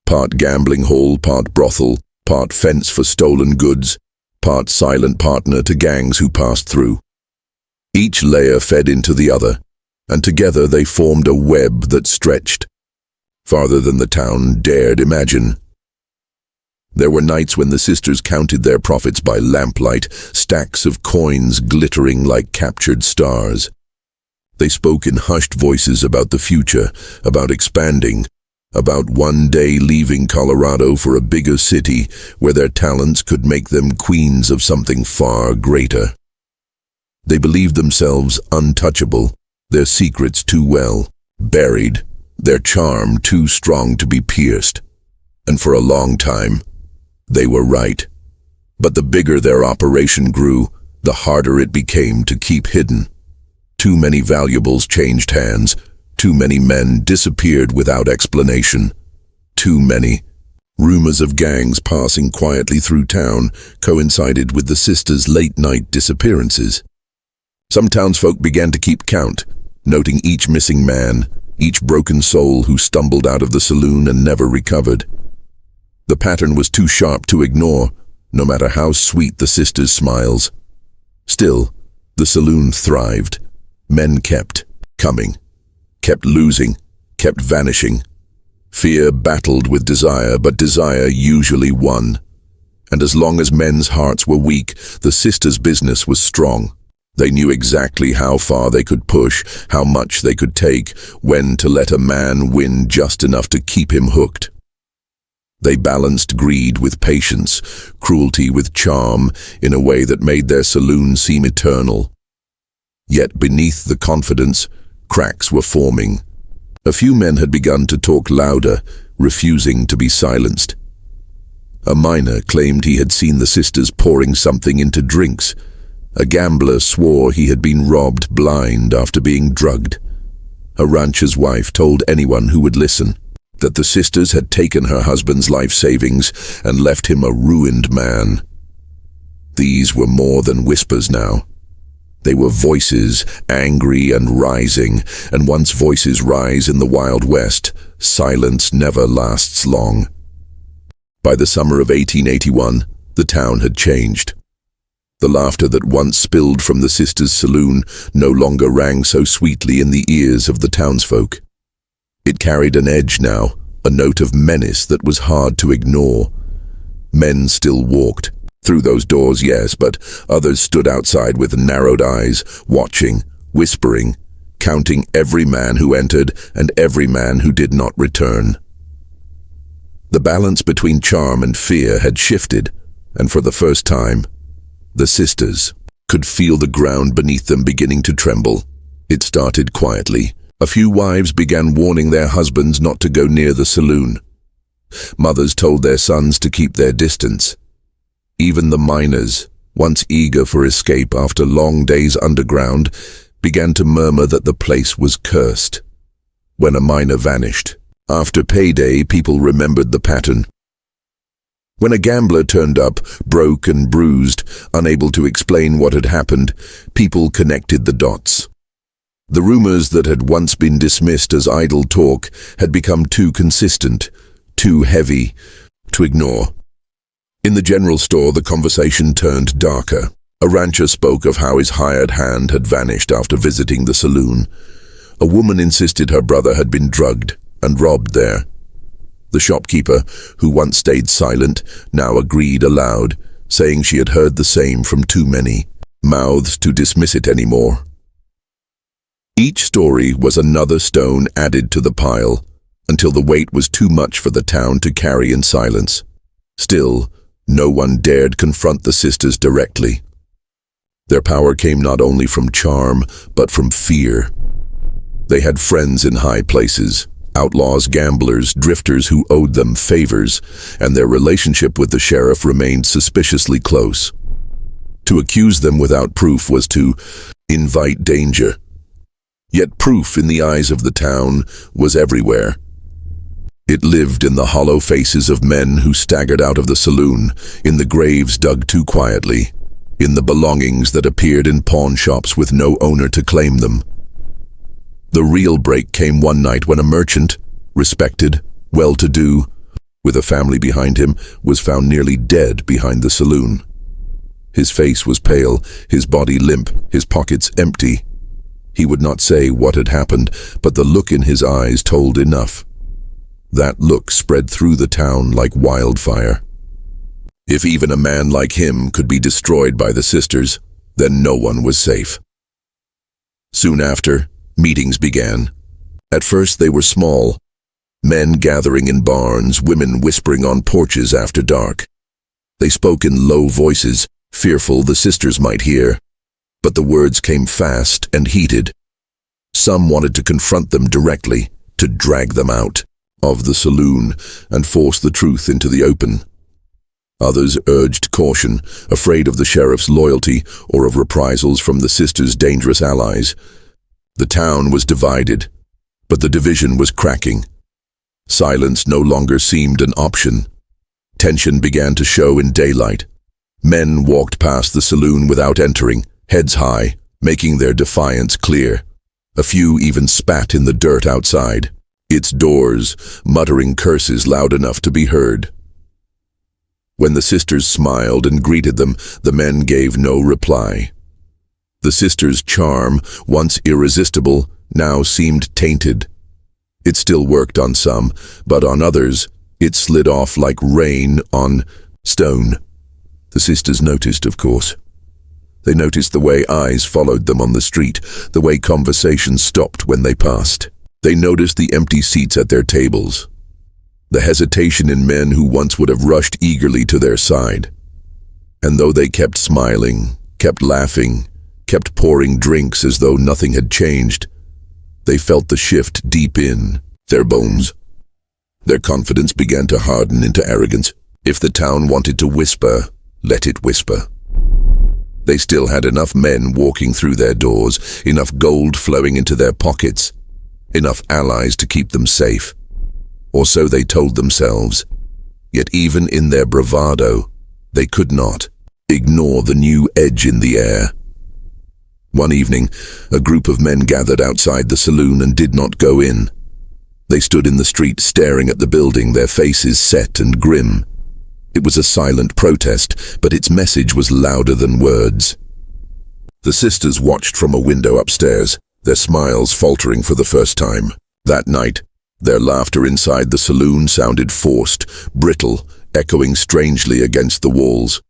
Part gambling hall, part brothel, part fence for stolen goods, part silent partner to gangs who passed through. Each layer fed into the other, and together they formed a web that stretched farther than the town dared imagine. There were nights when the sisters counted their profits by lamplight, stacks of coins glittering like captured stars. They spoke in hushed voices about the future, about expanding, about one day leaving Colorado for a bigger city where their talents could make them queens of something far greater. They believed themselves untouchable, their secrets too well buried, their charm too strong to be pierced. And for a long time, they were right. But the bigger their operation grew, the harder it became to keep hidden. Too many valuables changed hands. Too many men disappeared without explanation. Too many. Rumors of gangs passing quietly through town coincided with the sisters' late-night disappearances. Some townsfolk began to keep count, noting each missing man, each broken soul who stumbled out of the saloon and never recovered. The pattern was too sharp to ignore, no matter how sweet the sisters' smiles. Still, the saloon thrived. Men kept coming, kept losing, kept vanishing. Fear battled with desire, but desire usually won. And as long as men's hearts were weak, the sisters' business was strong. They knew exactly how far they could push, how much they could take, when to let a man win just enough to keep him hooked. They balanced greed with patience, cruelty with charm, in a way that made their saloon seem eternal. Yet beneath the confidence, cracks were forming. A few men had begun to talk louder, refusing to be silenced. A miner claimed he had seen the sisters pouring something into drinks. A gambler swore he had been robbed blind after being drugged. A rancher's wife told anyone who would listen that the sisters had taken her husband's life savings and left him a ruined man. These were more than whispers now. They were voices, angry and rising, and once voices rise in the Wild West, silence never lasts long. By the summer of 1881, the town had changed. The laughter that once spilled from the sisters' saloon no longer rang so sweetly in the ears of the townsfolk. It carried an edge now, a note of menace that was hard to ignore. Men still walked. Through those doors, yes, but others stood outside with narrowed eyes, watching, whispering, counting every man who entered and every man who did not return. The balance between charm and fear had shifted, and for the first time, the sisters could feel the ground beneath them beginning to tremble. It started quietly. A few wives began warning their husbands not to go near the saloon. Mothers told their sons to keep their distance. Even the miners, once eager for escape after long days underground, began to murmur that the place was cursed. When a miner vanished, after payday, people remembered the pattern. When a gambler turned up, broke and bruised, unable to explain what had happened, people connected the dots. The rumors that had once been dismissed as idle talk had become too consistent, too heavy to ignore. In the general store, the conversation turned darker. A rancher spoke of how his hired hand had vanished after visiting the saloon. A woman insisted her brother had been drugged and robbed there. The shopkeeper, who once stayed silent, now agreed aloud, saying she had heard the same from too many mouths to dismiss it anymore. Each story was another stone added to the pile, until the weight was too much for the town to carry in silence. Still, no one dared confront the sisters directly. Their power came not only from charm, but from fear. They had friends in high places, outlaws, gamblers, drifters who owed them favors, and their relationship with the sheriff remained suspiciously close. To accuse them without proof was to invite danger. Yet proof in the eyes of the town was everywhere. It lived in the hollow faces of men who staggered out of the saloon, in the graves dug too quietly, in the belongings that appeared in pawn shops with no owner to claim them. The real break came one night when a merchant, respected, well-to-do, with a family behind him, was found nearly dead behind the saloon. His face was pale, his body limp, his pockets empty. He would not say what had happened, but the look in his eyes told enough. That look spread through the town like wildfire. If even a man like him could be destroyed by the sisters, then no one was safe. Soon after, meetings began. At first they were small. Men gathering in barns, women whispering on porches after dark. They spoke in low voices, fearful the sisters might hear. But the words came fast and heated. Some wanted to confront them directly, to drag them out of the saloon and force the truth into the open. Others urged caution, afraid of the sheriff's loyalty or of reprisals from the sisters' dangerous allies. The town was divided, but the division was cracking. Silence no longer seemed an option. Tension began to show in daylight. Men walked past the saloon without entering, heads high, making their defiance clear. A few even spat in the dirt outside, its doors, muttering curses loud enough to be heard. When the sisters smiled and greeted them, the men gave no reply. The sisters' charm, once irresistible, now seemed tainted. It still worked on some, but on others, it slid off like rain on stone. The sisters noticed, of course. They noticed the way eyes followed them on the street, the way conversations stopped when they passed. They noticed the empty seats at their tables, the hesitation in men who once would have rushed eagerly to their side. And though they kept smiling, kept laughing, kept pouring drinks as though nothing had changed, they felt the shift deep in their bones. Their confidence began to harden into arrogance. If the town wanted to whisper, let it whisper. They still had enough men walking through their doors, enough gold flowing into their pockets, enough allies to keep them safe. Or so they told themselves. Yet even in their bravado, they could not ignore the new edge in the air. One evening, a group of men gathered outside the saloon and did not go in. They stood in the street staring at the building, their faces set and grim. It was a silent protest, but its message was louder than words. The sisters watched from a window upstairs, their smiles faltering for the first time. That night, their laughter inside the saloon sounded forced, brittle, echoing strangely against the walls.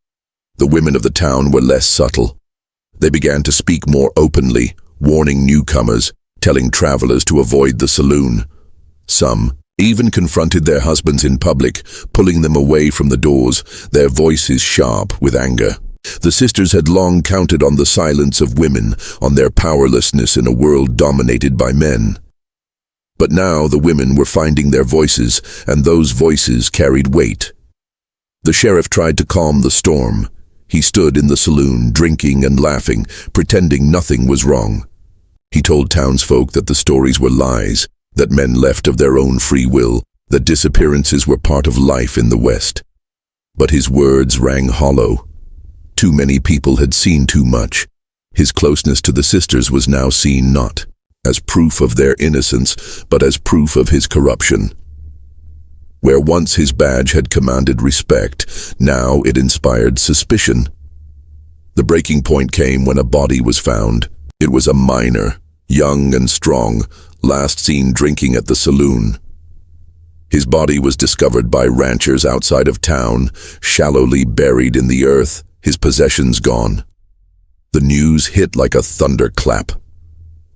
The women of the town were less subtle. They began to speak more openly, warning newcomers, telling travelers to avoid the saloon. Some even confronted their husbands in public, pulling them away from the doors, their voices sharp with anger. The sisters had long counted on the silence of women, on their powerlessness in a world dominated by men. But now the women were finding their voices, and those voices carried weight. The sheriff tried to calm the storm. He stood in the saloon, drinking and laughing, pretending nothing was wrong. He told townsfolk that the stories were lies, that men left of their own free will, that disappearances were part of life in the West. But his words rang hollow. Too many people had seen too much. His closeness to the sisters was now seen not as proof of their innocence, but as proof of his corruption. Where once his badge had commanded respect, now it inspired suspicion. The breaking point came when a body was found. It was a miner, young and strong, last seen drinking at the saloon. His body was discovered by ranchers outside of town, shallowly buried in the earth, his possessions gone. The news hit like a thunderclap.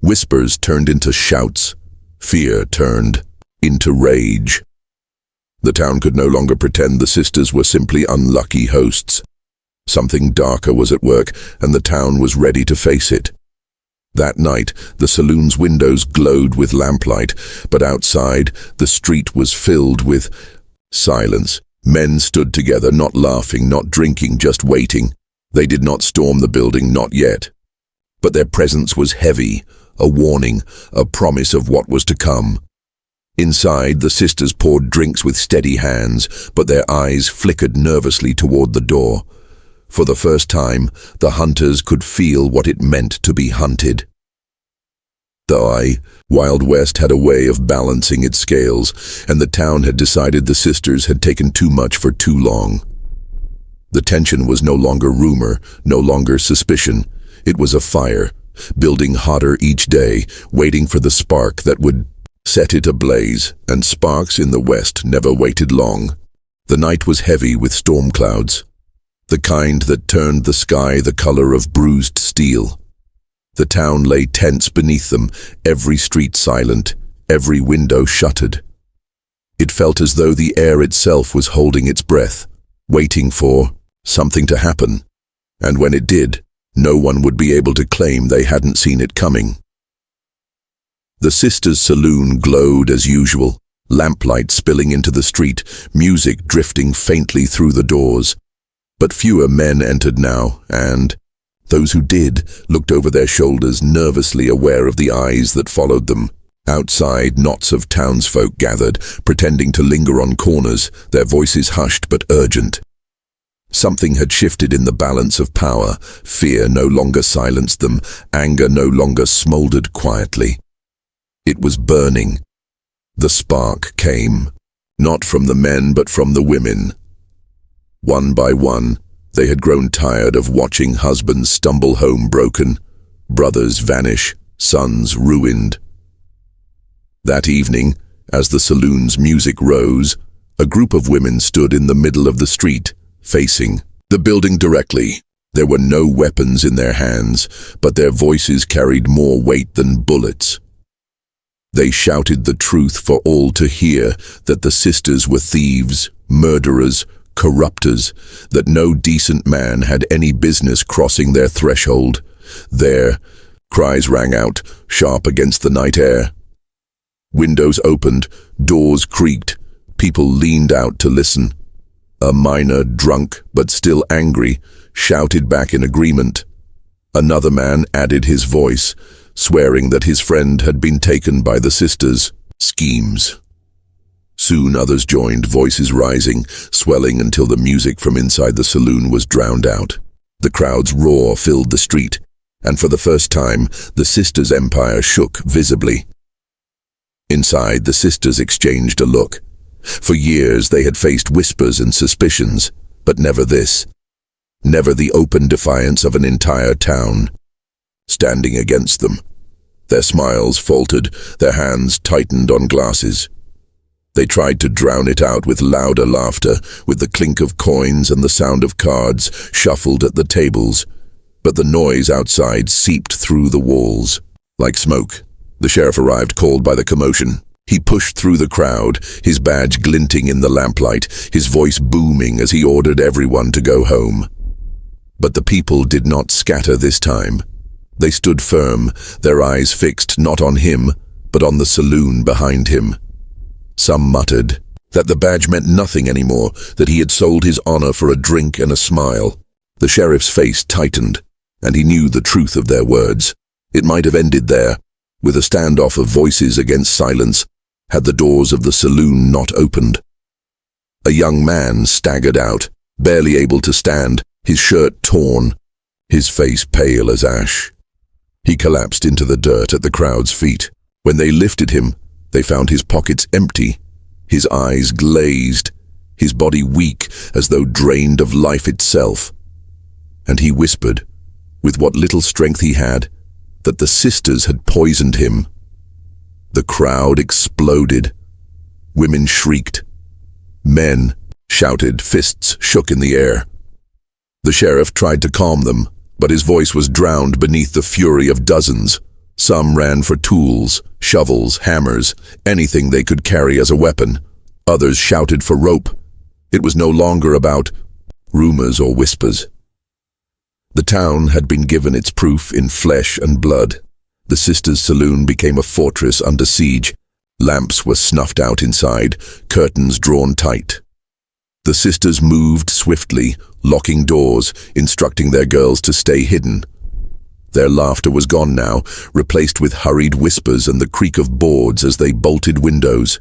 Whispers turned into shouts. Fear turned into rage. The town could no longer pretend the sisters were simply unlucky hosts. Something darker was at work, and the town was ready to face it. That night, the saloon's windows glowed with lamplight, but outside, the street was filled with silence. Men stood together, not laughing, not drinking, just waiting. They did not storm the building, not yet. But their presence was heavy, a warning, a promise of what was to come. Inside, the sisters poured drinks with steady hands, but their eyes flickered nervously toward the door. For the first time, the hunters could feel what it meant to be hunted. The Wild West had a way of balancing its scales, and the town had decided the sisters had taken too much for too long. The tension was no longer rumor, no longer suspicion. It was a fire, building hotter each day, waiting for the spark that would set it ablaze, and sparks in the west never waited long. The night was heavy with storm clouds, the kind that turned the sky the color of bruised steel. The town lay tense beneath them, every street silent, every window shuttered. It felt as though the air itself was holding its breath, waiting for something to happen. And when it did, no one would be able to claim they hadn't seen it coming. The sisters' saloon glowed as usual, lamplight spilling into the street, music drifting faintly through the doors. But fewer men entered now, and those who did looked over their shoulders, nervously aware of the eyes that followed them. Outside, knots of townsfolk gathered, pretending to linger on corners, their voices hushed but urgent. Something had shifted in the balance of power. Fear no longer silenced them, anger no longer smoldered quietly. It was burning. The spark came, not from the men but from the women. One by one, they had grown tired of watching husbands stumble home broken, brothers vanish, sons ruined. That evening, As the saloon's music rose, a group of women stood in the middle of the street, facing the building directly. There were no weapons in their hands, but their voices carried more weight than bullets. They shouted the truth for all to hear, that the sisters were thieves, murderers, corrupters, that no decent man had any business crossing their threshold. There, cries rang out, sharp against the night air. Windows opened, doors creaked, people leaned out to listen. A miner, drunk but still angry, shouted back in agreement. Another man added his voice, swearing that his friend had been taken by the sisters' schemes. Soon others joined, voices rising, swelling until the music from inside the saloon was drowned out. The crowd's roar filled the street, and for the first time, the sisters' empire shook visibly. Inside, the sisters exchanged a look. For years they had faced whispers and suspicions, but never this. Never the open defiance of an entire town standing against them. Their smiles faltered, their hands tightened on glasses. They tried to drown it out with louder laughter, with the clink of coins and the sound of cards shuffled at the tables, but the noise outside seeped through the walls. Like smoke, the sheriff arrived, called by the commotion. He pushed through the crowd, his badge glinting in the lamplight, his voice booming as he ordered everyone to go home. But the people did not scatter this time. They stood firm, their eyes fixed not on him, but on the saloon behind him. Some muttered that the badge meant nothing anymore, that he had sold his honor for a drink and a smile. The sheriff's face tightened, and he knew the truth of their words. It might have ended there, with a standoff of voices against silence, had the doors of the saloon not opened. A young man staggered out, barely able to stand, his shirt torn, his face pale as ash. He collapsed into the dirt at the crowd's feet. When they lifted him, they found his pockets empty, his eyes glazed, his body weak as though drained of life itself. And he whispered, with what little strength he had, that the sisters had poisoned him. The crowd exploded. Women shrieked. Men shouted, fists shook in the air. The sheriff tried to calm them, but his voice was drowned beneath the fury of dozens. Some ran for tools, shovels, hammers, anything they could carry as a weapon. Others shouted for rope. It was no longer about rumors or whispers. The town had been given its proof in flesh and blood. The sisters' saloon became a fortress under siege. Lamps were snuffed out inside, curtains drawn tight. The sisters moved swiftly, locking doors, instructing their girls to stay hidden. Their laughter was gone now, replaced with hurried whispers and the creak of boards as they bolted windows.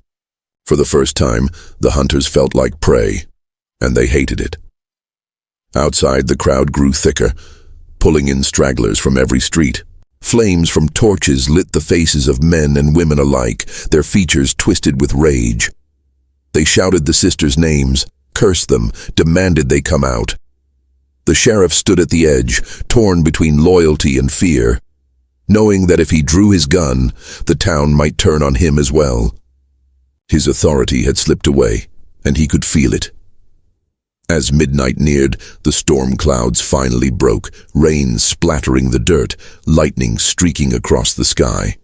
For the first time, the hunters felt like prey, and they hated it. Outside, the crowd grew thicker, pulling in stragglers from every street. Flames from torches lit the faces of men and women alike, their features twisted with rage. They shouted the sisters' names, cursed them, demanded they come out. The sheriff stood at the edge, torn between loyalty and fear, knowing that if he drew his gun, the town might turn on him as well. His authority had slipped away, and he could feel it. As midnight neared, the storm clouds finally broke, rain splattering the dirt, lightning streaking across the sky.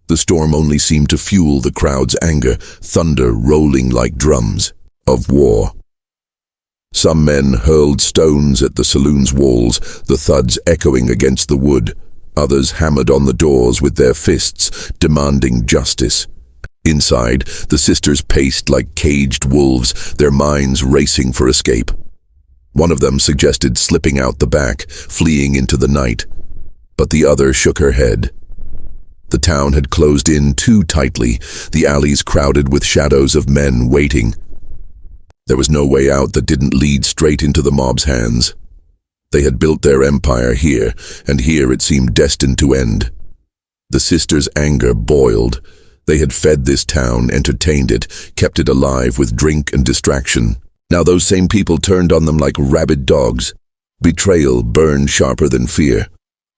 The storm only seemed to fuel the crowd's anger, thunder rolling like drums of war. Some men hurled stones at the saloon's walls, the thuds echoing against the wood. Others hammered on the doors with their fists, demanding justice. Inside, the sisters paced like caged wolves, their minds racing for escape. One of them suggested slipping out the back, fleeing into the night, but the other shook her head. The town had closed in too tightly, the alleys crowded with shadows of men waiting. There was no way out that didn't lead straight into the mob's hands. They had built their empire here, and here it seemed destined to end. The sisters' anger boiled. They had fed this town, entertained it, kept it alive with drink and distraction. Now those same people turned on them like rabid dogs. Betrayal burned sharper than fear.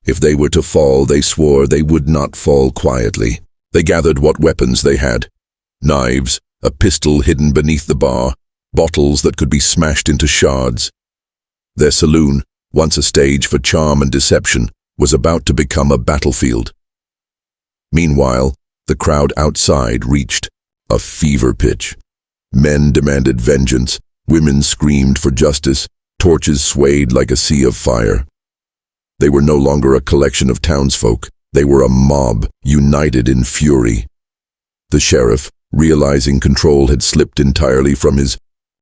If they were to fall, they swore they would not fall quietly. They gathered what weapons they had. Knives, a pistol hidden beneath the bar, bottles that could be smashed into shards. Their saloon, once a stage for charm and deception, was about to become a battlefield. Meanwhile, the crowd outside reached a fever pitch. Men demanded vengeance, women screamed for justice, torches swayed like a sea of fire. They were no longer a collection of townsfolk, they were a mob, united in fury. The sheriff, realizing control had slipped entirely from his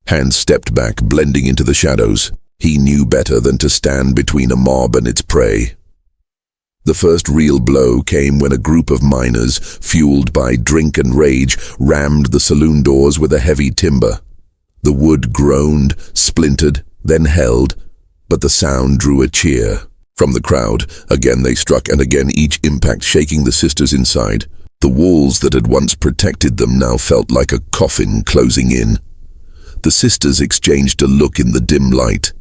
hands, stepped back, blending into the shadows. He knew better than to stand between a mob and its prey. The first real blow came when a group of miners, fueled by drink and rage, rammed the saloon doors with a heavy timber. The wood groaned, splintered, then held, but the sound drew a cheer. From the crowd, again they struck, and again, each impact shaking the sisters inside. The walls that had once protected them now felt like a coffin closing in. The sisters exchanged a look in the dim light,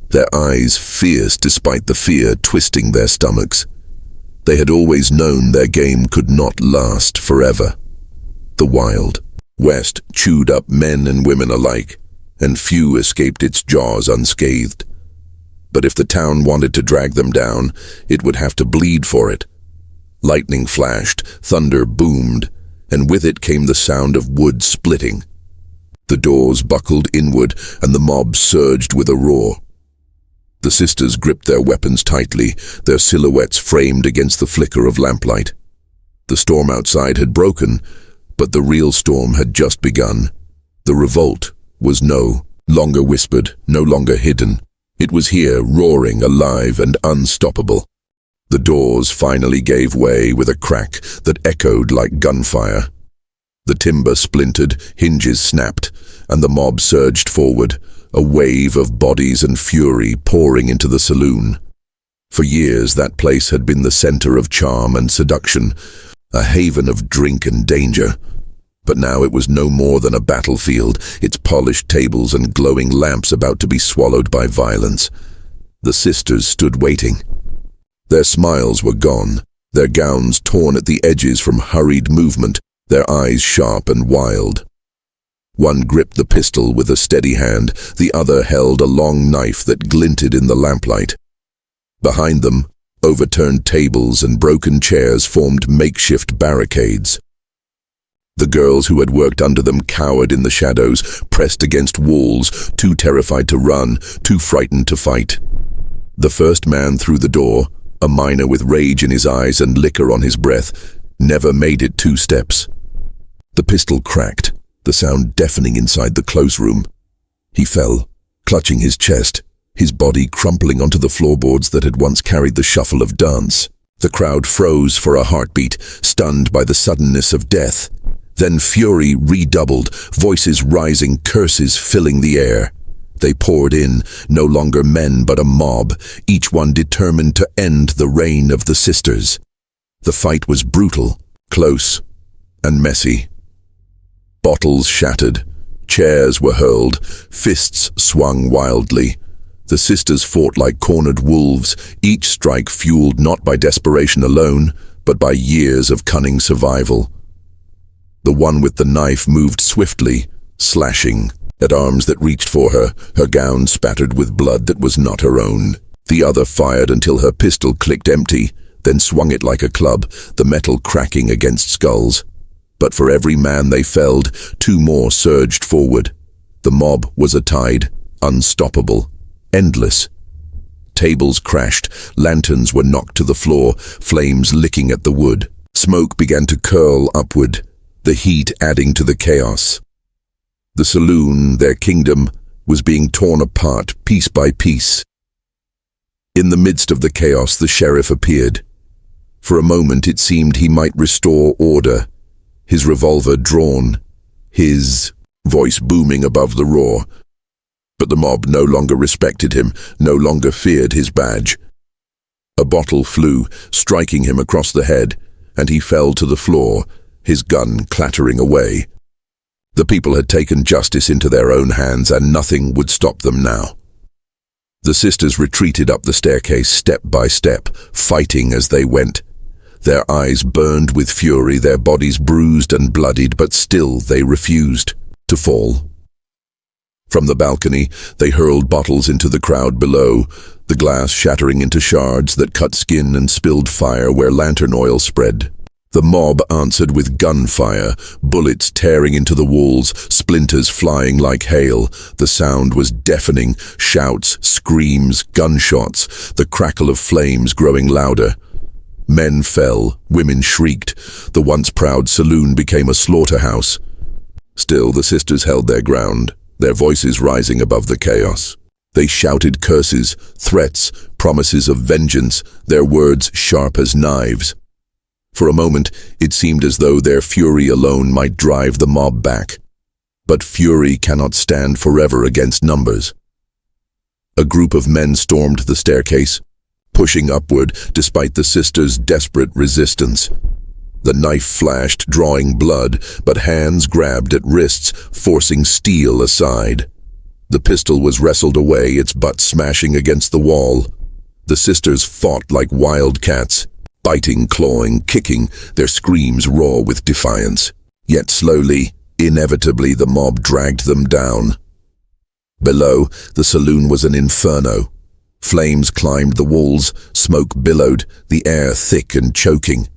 their eyes fierce despite the fear twisting their stomachs. They had always known their game could not last forever. The Wild West chewed up men and women alike, and few escaped its jaws unscathed. But if the town wanted to drag them down, it would have to bleed for it. Lightning flashed, thunder boomed, and with it came the sound of wood splitting. The doors buckled inward, and the mob surged with a roar. The sisters gripped their weapons tightly, their silhouettes framed against the flicker of lamplight. The storm outside had broken, but the real storm had just begun. The revolt was no longer whispered, no longer hidden. It was here, roaring, alive, and unstoppable. The doors finally gave way with a crack that echoed like gunfire. The timber splintered, hinges snapped, and the mob surged forward, a wave of bodies and fury pouring into the saloon. For years that place had been the center of charm and seduction, a haven of drink and danger. But now it was no more than a battlefield, its polished tables and glowing lamps about to be swallowed by violence. The sisters stood waiting. Their smiles were gone, their gowns torn at the edges from hurried movement, their eyes sharp and wild. One gripped the pistol with a steady hand, the other held a long knife that glinted in the lamplight. Behind them, overturned tables and broken chairs formed makeshift barricades. The girls who had worked under them cowered in the shadows, pressed against walls, too terrified to run, too frightened to fight. The first man through the door, a miner with rage in his eyes and liquor on his breath, never made it 2 steps. The pistol cracked, the sound deafening inside the close room. He fell, clutching his chest, his body crumpling onto the floorboards that had once carried the shuffle of dance. The crowd froze for a heartbeat, stunned by the suddenness of death. Then fury redoubled, voices rising, curses filling the air. They poured in, no longer men but a mob, each one determined to end the reign of the sisters. The fight was brutal, close, and messy. Bottles shattered, chairs were hurled, fists swung wildly. The sisters fought like cornered wolves, each strike fueled not by desperation alone, but by years of cunning survival. The one with the knife moved swiftly, slashing at arms that reached for her, her gown spattered with blood that was not her own. The other fired until her pistol clicked empty, then swung it like a club, the metal cracking against skulls. But for every man they felled, 2 more surged forward. The mob was a tide, unstoppable, endless. Tables crashed, lanterns were knocked to the floor, flames licking at the wood. Smoke began to curl upward, the heat adding to the chaos. The saloon, their kingdom, was being torn apart piece by piece. In the midst of the chaos, the sheriff appeared. For a moment it seemed he might restore order, his revolver drawn, his voice booming above the roar. But the mob no longer respected him, no longer feared his badge. A bottle flew, striking him across the head, and he fell to the floor, his gun clattering away. The people had taken justice into their own hands, and nothing would stop them now. The sisters retreated up the staircase step by step, fighting as they went. Their eyes burned with fury, their bodies bruised and bloodied, but still they refused to fall. From the balcony, they hurled bottles into the crowd below, the glass shattering into shards that cut skin and spilled fire where lantern oil spread. The mob answered with gunfire, bullets tearing into the walls, splinters flying like hail. The sound was deafening, shouts, screams, gunshots, the crackle of flames growing louder. Men fell, women shrieked. The once proud saloon became a slaughterhouse. Still, the sisters held their ground, their voices rising above the chaos. They shouted curses, threats, promises of vengeance, their words sharp as knives. For a moment, it seemed as though their fury alone might drive the mob back. But fury cannot stand forever against numbers. A group of men stormed the staircase, pushing upward despite the sisters' desperate resistance. The knife flashed, drawing blood, but hands grabbed at wrists, forcing steel aside. The pistol was wrestled away, its butt smashing against the wall. The sisters fought like wild cats, biting, clawing, kicking, their screams raw with defiance. Yet slowly, inevitably, the mob dragged them down. Below, the saloon was an inferno. Flames climbed the walls, smoke billowed, the air thick and choking.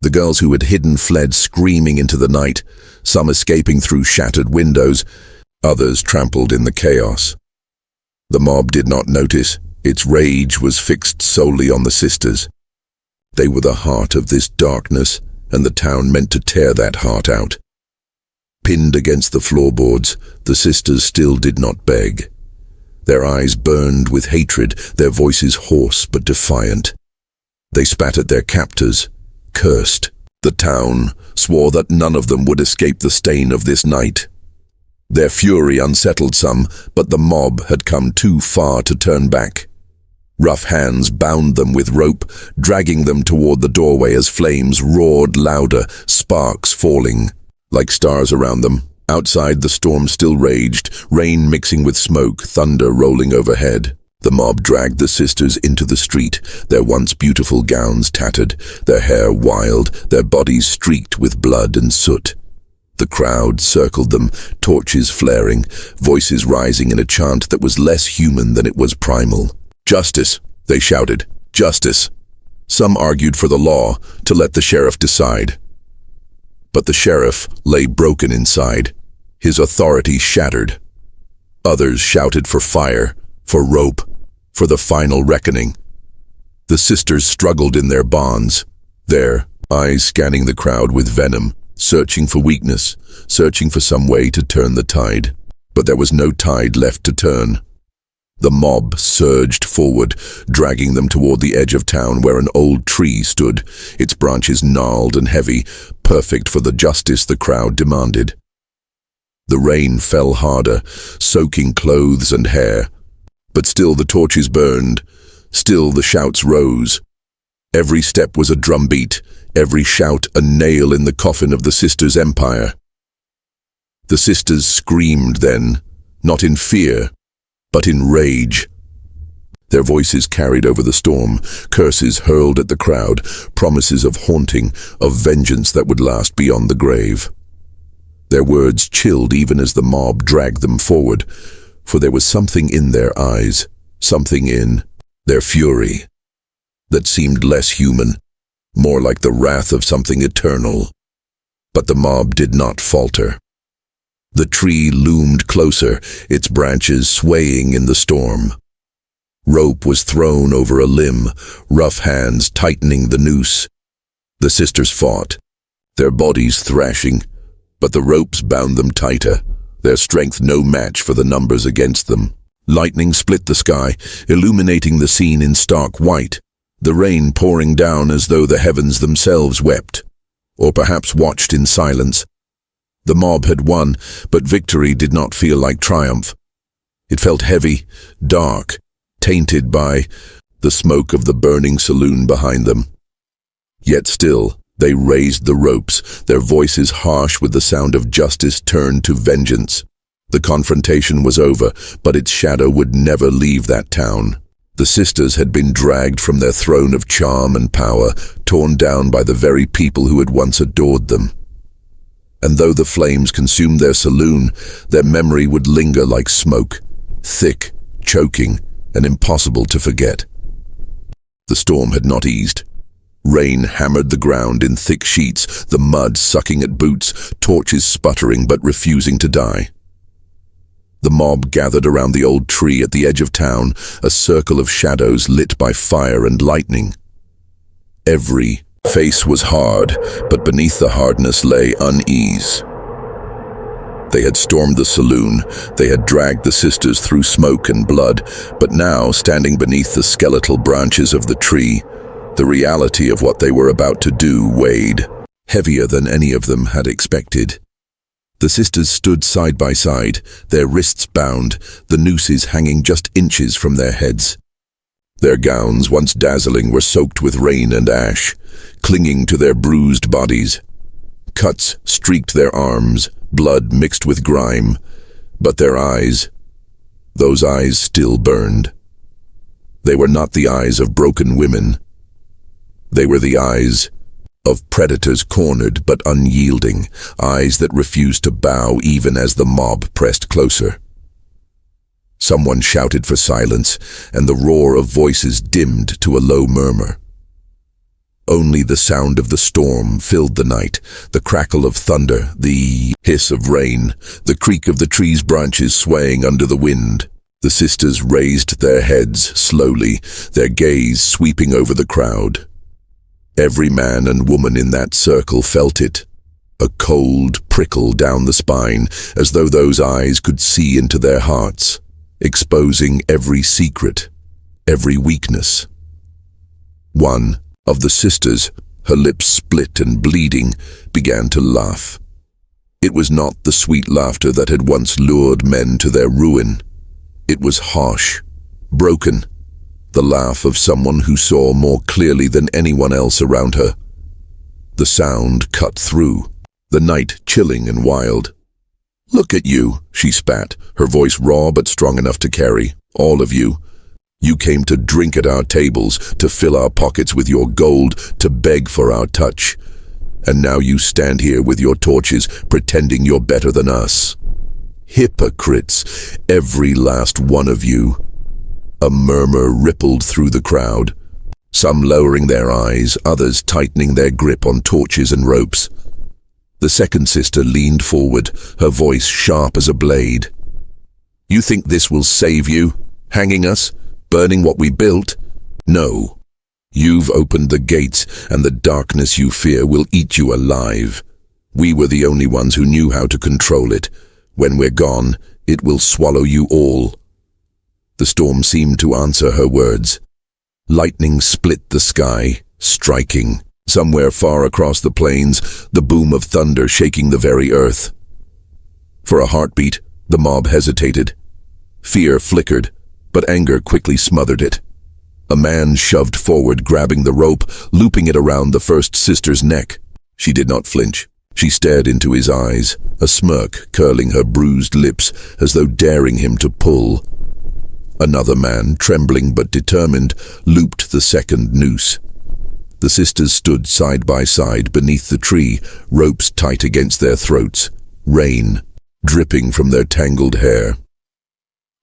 The girls who had hidden fled screaming into the night, some escaping through shattered windows, others trampled in the chaos. The mob did not notice. Its rage was fixed solely on the sisters. They were the heart of this darkness, and the town meant to tear that heart out. Pinned against the floorboards, the sisters still did not beg. Their eyes burned with hatred, their voices hoarse but defiant. They spat at their captors, cursed. The town swore that none of them would escape the stain of this night. Their fury unsettled some, but the mob had come too far to turn back. Rough hands bound them with rope, dragging them toward the doorway as flames roared louder, sparks falling like stars around them. Outside, the storm still raged, rain mixing with smoke, thunder rolling overhead. The mob dragged the sisters into the street, their once beautiful gowns tattered, their hair wild, their bodies streaked with blood and soot. The crowd circled them, torches flaring, voices rising in a chant that was less human than it was primal. "Justice," they shouted, "justice." Some argued for the law, to let the sheriff decide. But the sheriff lay broken inside, his authority shattered. Others shouted for fire, for rope, for the final reckoning. The sisters struggled in their bonds, their eyes scanning the crowd with venom, searching for weakness, searching for some way to turn the tide. But there was no tide left to turn. The mob surged forward, dragging them toward the edge of town where an old tree stood, its branches gnarled and heavy, perfect for the justice the crowd demanded. The rain fell harder, soaking clothes and hair. But still the torches burned, still the shouts rose. Every step was a drumbeat, every shout a nail in the coffin of the sisters' empire. The sisters screamed then, not in fear, but in rage. Their voices carried over the storm, curses hurled at the crowd, promises of haunting, of vengeance that would last beyond the grave. Their words chilled even as the mob dragged them forward, for there was something in their eyes, something in their fury, that seemed less human, more like the wrath of something eternal. But the mob did not falter. The tree loomed closer, its branches swaying in the storm. Rope was thrown over a limb, rough hands tightening the noose. The sisters fought, their bodies thrashing, but the ropes bound them tighter, their strength no match for the numbers against them. Lightning split the sky, illuminating the scene in stark white, the rain pouring down as though the heavens themselves wept, or perhaps watched in silence. The mob had won, but victory did not feel like triumph. It felt heavy, dark, tainted by the smoke of the burning saloon behind them. Yet still, they raised the ropes, their voices harsh with the sound of justice turned to vengeance. The confrontation was over, but its shadow would never leave that town. The sisters had been dragged from their throne of charm and power, torn down by the very people who had once adored them. And though the flames consumed their saloon, their memory would linger like smoke, thick, choking, and impossible to forget. The storm had not eased. Rain hammered the ground in thick sheets, the mud sucking at boots, torches sputtering but refusing to die. The mob gathered around the old tree at the edge of town, a circle of shadows lit by fire and lightning. Every face was hard, but beneath the hardness lay unease. They had stormed the saloon, they had dragged the sisters through smoke and blood, but now, standing beneath the skeletal branches of the tree, the reality of what they were about to do weighed, heavier than any of them had expected. The sisters stood side by side, their wrists bound, the nooses hanging just inches from their heads. Their gowns, once dazzling, were soaked with rain and ash, clinging to their bruised bodies. Cuts streaked their arms, blood mixed with grime, but their eyes, those eyes still burned. They were not the eyes of broken women. They were the eyes of predators cornered but unyielding, eyes that refused to bow even as the mob pressed closer. Someone shouted for silence, and the roar of voices dimmed to a low murmur. Only the sound of the storm filled the night, the crackle of thunder, the hiss of rain, the creak of the tree's branches swaying under the wind. The sisters raised their heads slowly, their gaze sweeping over the crowd. Every man and woman in that circle felt it, a cold prickle down the spine, as though those eyes could see into their hearts, exposing every secret, every weakness. One of the sisters, her lips split and bleeding, began to laugh. It was not the sweet laughter that had once lured men to their ruin. It was harsh, broken, the laugh of someone who saw more clearly than anyone else around her. The sound cut through, the night chilling and wild. "Look at you," she spat, her voice raw but strong enough to carry. "All of you. You came to drink at our tables, to fill our pockets with your gold, to beg for our touch. And now you stand here with your torches, pretending you're better than us. Hypocrites, every last one of you." A murmur rippled through the crowd, some lowering their eyes, others tightening their grip on torches and ropes. The second sister leaned forward, her voice sharp as a blade. "You think this will save you? Hanging us? Burning what we built? No. You've opened the gates, and the darkness you fear will eat you alive. We were the only ones who knew how to control it. When we're gone, it will swallow you all." The storm seemed to answer her words. Lightning split the sky, striking. Somewhere far across the plains, the boom of thunder shaking the very earth. For a heartbeat, the mob hesitated. Fear flickered, but anger quickly smothered it. A man shoved forward, grabbing the rope, looping it around the first sister's neck. She did not flinch. She stared into his eyes, a smirk curling her bruised lips as though daring him to pull. Another man, trembling but determined, looped the second noose. The sisters stood side by side beneath the tree, ropes tight against their throats, rain dripping from their tangled hair.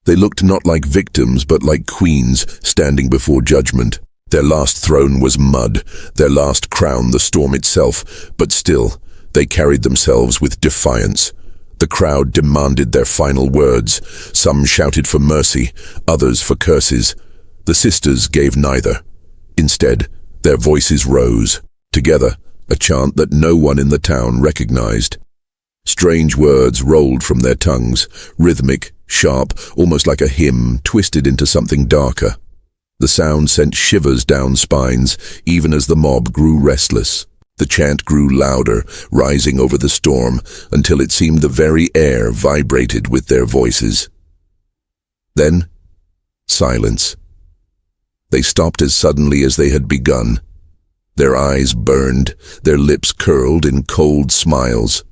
They looked not like victims but like queens standing before judgment. Their last throne was mud, their last crown the storm itself, but still, they carried themselves with defiance. The crowd demanded their final words. Some shouted for mercy, others for curses. The sisters gave neither. Instead, their voices rose. Together, a chant that no one in the town recognized. Strange words rolled from their tongues, rhythmic, sharp, almost like a hymn twisted into something darker. The sound sent shivers down spines, even as the mob grew restless. The chant grew louder, rising over the storm, until it seemed the very air vibrated with their voices. Then, silence. They stopped as suddenly as they had begun. Their eyes burned, their lips curled in cold smiles.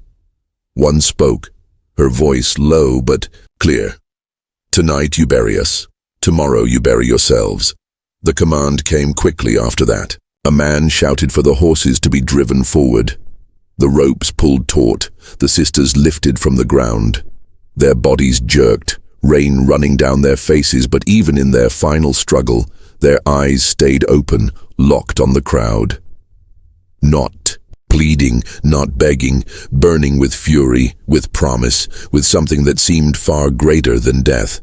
One spoke, her voice low but clear. "Tonight you bury us. Tomorrow you bury yourselves." The command came quickly after that. A man shouted for the horses to be driven forward. The ropes pulled taut, the sisters lifted from the ground. Their bodies jerked, rain running down their faces, but even in their final struggle, their eyes stayed open, locked on the crowd. Not pleading, not begging, burning with fury, with promise, with something that seemed far greater than death.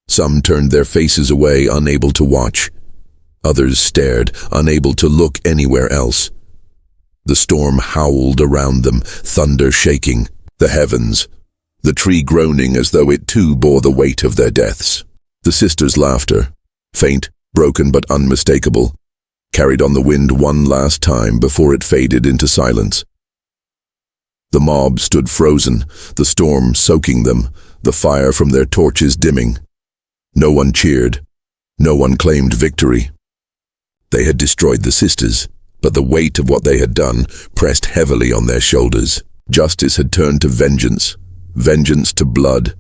Some turned their faces away, unable to watch. Others stared, unable to look anywhere else. The storm howled around them, thunder shaking, the heavens, the tree groaning as though it too bore the weight of their deaths. The sisters' laughter, faint, broken but unmistakable, carried on the wind one last time before it faded into silence. The mob stood frozen, the storm soaking them, the fire from their torches dimming. No one cheered, no one claimed victory. They had destroyed the sisters, but the weight of what they had done pressed heavily on their shoulders. Justice had turned to vengeance, vengeance to blood.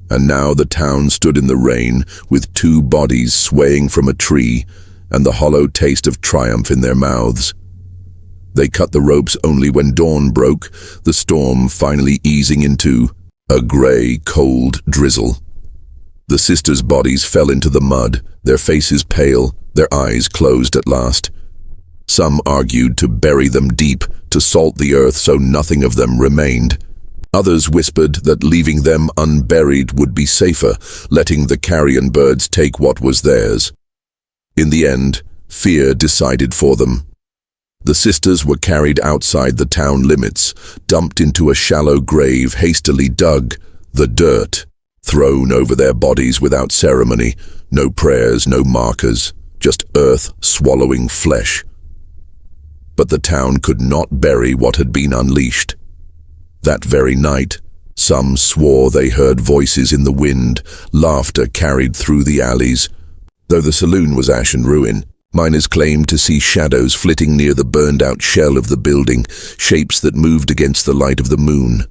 And now the town stood in the rain, with two bodies swaying from a tree, and the hollow taste of triumph in their mouths. They cut the ropes only when dawn broke, the storm finally easing into a grey, cold drizzle. The sisters' bodies fell into the mud, their faces pale, their eyes closed at last. Some argued to bury them deep, to salt the earth so nothing of them remained. Others whispered that leaving them unburied would be safer, letting the carrion birds take what was theirs. In the end, fear decided for them. The sisters were carried outside the town limits, dumped into a shallow grave hastily dug, the dirt thrown over their bodies without ceremony, no prayers, no markers, just earth swallowing flesh. But the town could not bury what had been unleashed. That very night, some swore they heard voices in the wind, laughter carried through the alleys. Though the saloon was ash and ruin, miners claimed to see shadows flitting near the burned-out shell of the building, shapes that moved against the light of the moon.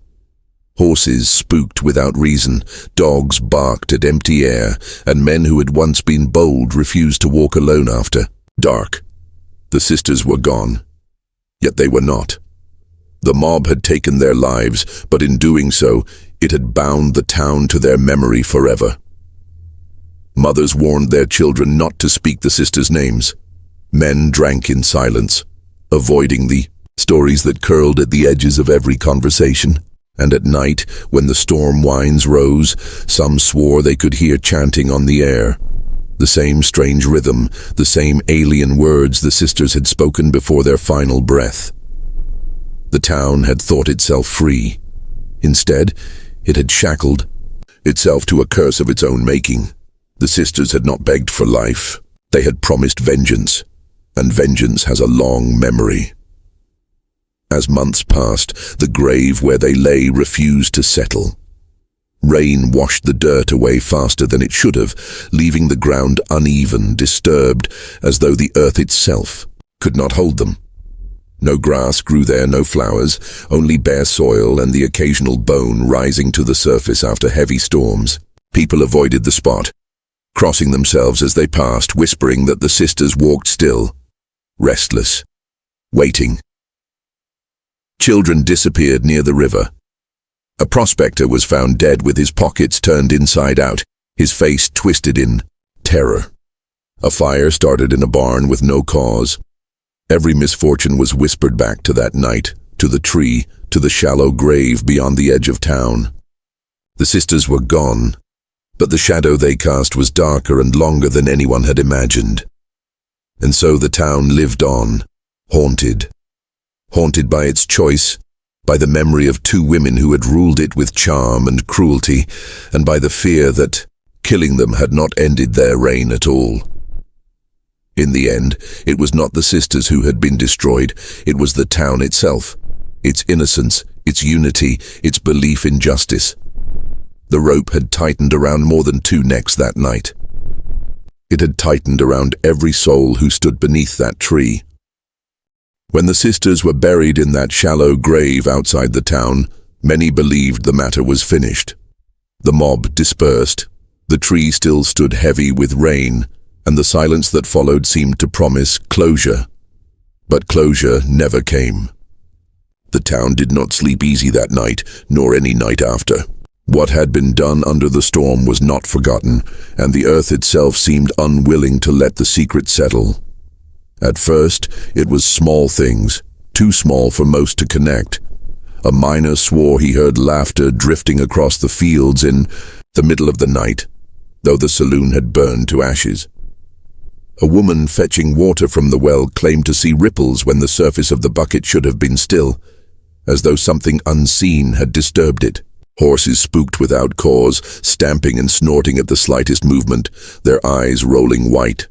Horses spooked without reason, dogs barked at empty air, and men who had once been bold refused to walk alone after dark. The sisters were gone. Yet they were not. The mob had taken their lives, but in doing so, it had bound the town to their memory forever. Mothers warned their children not to speak the sisters' names. Men drank in silence, avoiding the stories that curled at the edges of every conversation. And at night, when the storm winds rose, some swore they could hear chanting on the air. The same strange rhythm, the same alien words the sisters had spoken before their final breath. The town had thought itself free. Instead, it had shackled itself to a curse of its own making. The sisters had not begged for life. They had promised vengeance, and vengeance has a long memory. As months passed, the grave where they lay refused to settle. Rain washed the dirt away faster than it should have, leaving the ground uneven, disturbed, as though the earth itself could not hold them. No grass grew there, no flowers, only bare soil and the occasional bone rising to the surface after heavy storms. People avoided the spot, crossing themselves as they passed, whispering that the sisters walked still, restless, waiting. Children disappeared near the river. A prospector was found dead with his pockets turned inside out, his face twisted in terror. A fire started in a barn with no cause. Every misfortune was whispered back to that night, to the tree, to the shallow grave beyond the edge of town. The sisters were gone, but the shadow they cast was darker and longer than anyone had imagined. And so the town lived on, haunted. Haunted by its choice, by the memory of two women who had ruled it with charm and cruelty, and by the fear that killing them had not ended their reign at all. In the end, it was not the sisters who had been destroyed, it was the town itself, its innocence, its unity, its belief in justice. The rope had tightened around more than 2 necks that night. It had tightened around every soul who stood beneath that tree. When the sisters were buried in that shallow grave outside the town, many believed the matter was finished. The mob dispersed. The tree still stood heavy with rain, and the silence that followed seemed to promise closure. But closure never came. The town did not sleep easy that night, nor any night after. What had been done under the storm was not forgotten, and the earth itself seemed unwilling to let the secret settle. At first, it was small things, too small for most to connect. A miner swore he heard laughter drifting across the fields in the middle of the night, though the saloon had burned to ashes. A woman fetching water from the well claimed to see ripples when the surface of the bucket should have been still, as though something unseen had disturbed it. Horses spooked without cause, stamping and snorting at the slightest movement, their eyes rolling white.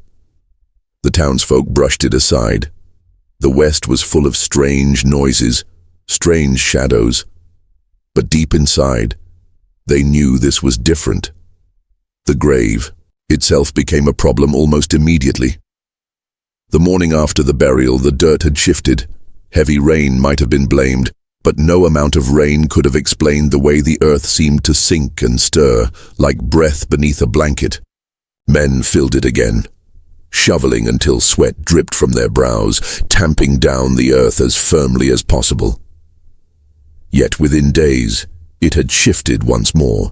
The townsfolk brushed it aside. The west was full of strange noises, strange shadows. But deep inside, they knew this was different. The grave itself became a problem almost immediately. The morning after the burial, the dirt had shifted. Heavy rain might have been blamed, but no amount of rain could have explained the way the earth seemed to sink and stir, like breath beneath a blanket. Men filled it again, shoveling until sweat dripped from their brows, tamping down the earth as firmly as possible. Yet within days, it had shifted once more.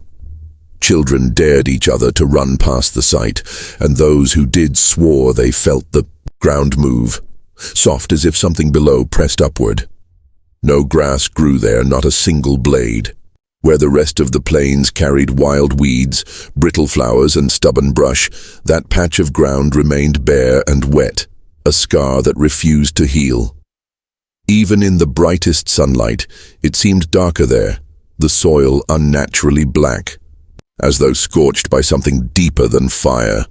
Children dared each other to run past the site, and those who did swore they felt the ground move, soft as if something below pressed upward. No grass grew there, not a single blade. Where the rest of the plains carried wild weeds, brittle flowers and stubborn brush, that patch of ground remained bare and wet, a scar that refused to heal. Even in the brightest sunlight, it seemed darker there, the soil unnaturally black, as though scorched by something deeper than fire.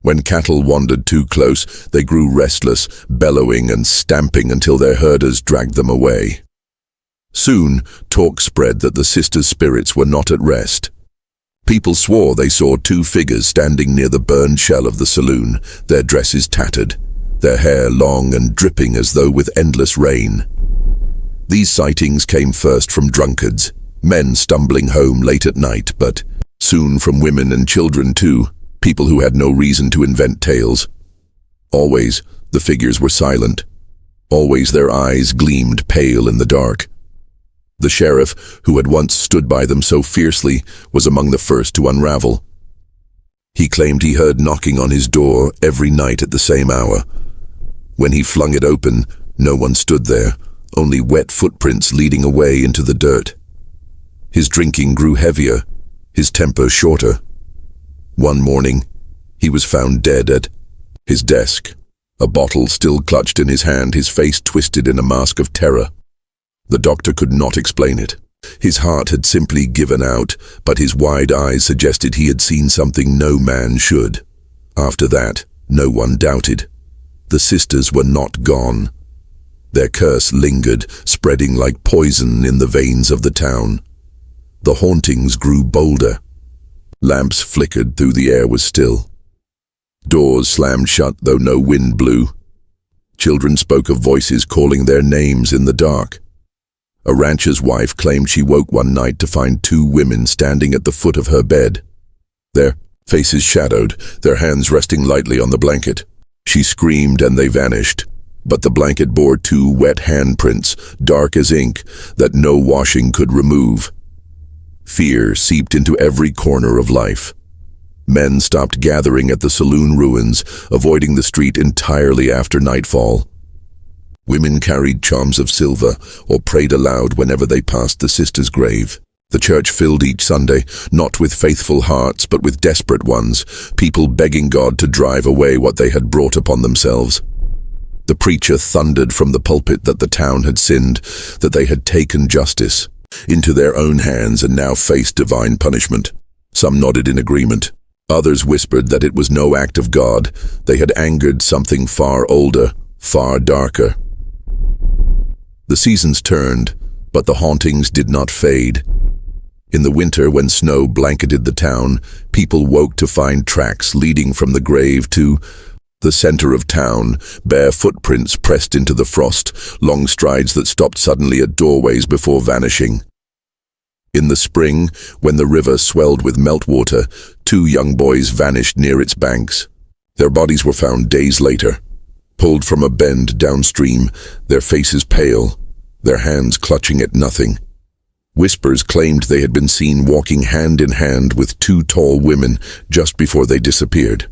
When cattle wandered too close, they grew restless, bellowing and stamping until their herders dragged them away. Soon, talk spread that the sisters' spirits were not at rest. People swore they saw two figures standing near the burned shell of the saloon, their dresses tattered, their hair long and dripping as though with endless rain. These sightings came first from drunkards, men stumbling home late at night, but soon from women and children too, people who had no reason to invent tales. Always, the figures were silent. Always their eyes gleamed pale in the dark. The sheriff, who had once stood by them so fiercely, was among the first to unravel. He claimed he heard knocking on his door every night at the same hour. When he flung it open, no one stood there, only wet footprints leading away into the dirt. His drinking grew heavier, his temper shorter. One morning, he was found dead at his desk, a bottle still clutched in his hand, his face twisted in a mask of terror. The doctor could not explain it. His heart had simply given out, but his wide eyes suggested he had seen something no man should. After that, no one doubted. The sisters were not gone. Their curse lingered, spreading like poison in the veins of the town. The hauntings grew bolder. Lamps flickered though the air was still. Doors slammed shut though no wind blew. Children spoke of voices calling their names in the dark. A rancher's wife claimed she woke one night to find two women standing at the foot of her bed. Their faces shadowed, their hands resting lightly on the blanket. She screamed and they vanished, but the blanket bore two wet handprints, dark as ink, that no washing could remove. Fear seeped into every corner of life. Men stopped gathering at the saloon ruins, avoiding the street entirely after nightfall. Women carried charms of silver or prayed aloud whenever they passed the sister's grave. The church filled each Sunday, not with faithful hearts but with desperate ones, people begging God to drive away what they had brought upon themselves. The preacher thundered from the pulpit that the town had sinned, that they had taken justice into their own hands and now faced divine punishment. Some nodded in agreement. Others whispered that it was no act of God. They had angered something far older, far darker. The seasons turned, but the hauntings did not fade. In the winter, when snow blanketed the town, people woke to find tracks leading from the grave to the center of town, bare footprints pressed into the frost, long strides that stopped suddenly at doorways before vanishing. In the spring, when the river swelled with meltwater, 2 young boys vanished near its banks. Their bodies were found days later, pulled from a bend downstream, their faces pale, their hands clutching at nothing. Whispers claimed they had been seen walking hand in hand with 2 tall women just before they disappeared.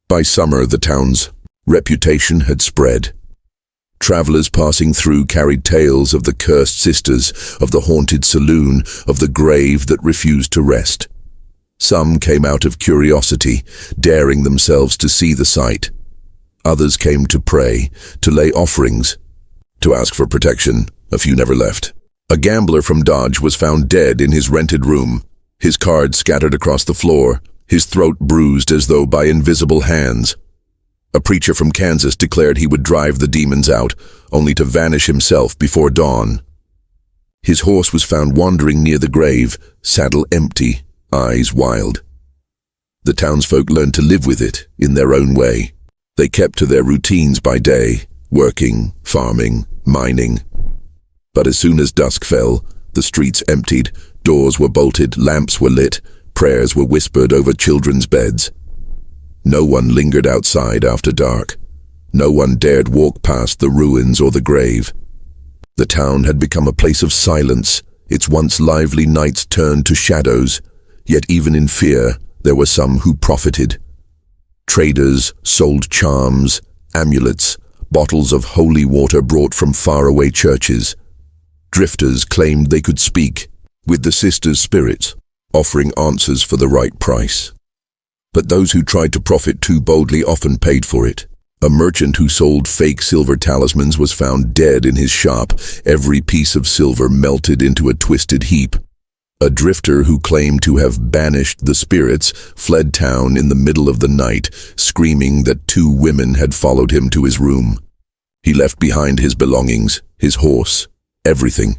By summer, the town's reputation had spread. Travelers passing through carried tales of the cursed sisters, of the haunted saloon, of the grave that refused to rest. Some came out of curiosity, daring themselves to see the sight. Others came to pray, to lay offerings, to ask for protection. A few never left. A gambler from Dodge was found dead in his rented room, his cards scattered across the floor, his throat bruised as though by invisible hands. A preacher from Kansas declared he would drive the demons out, only to vanish himself before dawn. His horse was found wandering near the grave, saddle empty, eyes wild. The townsfolk learned to live with it in their own way. They kept to their routines by day, working, farming, mining. But as soon as dusk fell, the streets emptied, doors were bolted, lamps were lit, prayers were whispered over children's beds. No one lingered outside after dark. No one dared walk past the ruins or the grave. The town had become a place of silence, its once lively nights turned to shadows, yet even in fear, there were some who profited. Traders sold charms, amulets, bottles of holy water brought from faraway churches. Drifters claimed they could speak with the sisters' spirits, offering answers for the right price. But those who tried to profit too boldly often paid for it. A merchant who sold fake silver talismans was found dead in his shop, every piece of silver melted into a twisted heap. A drifter who claimed to have banished the spirits fled town in the middle of the night, screaming that 2 women had followed him to his room. He left behind his belongings, his horse, everything.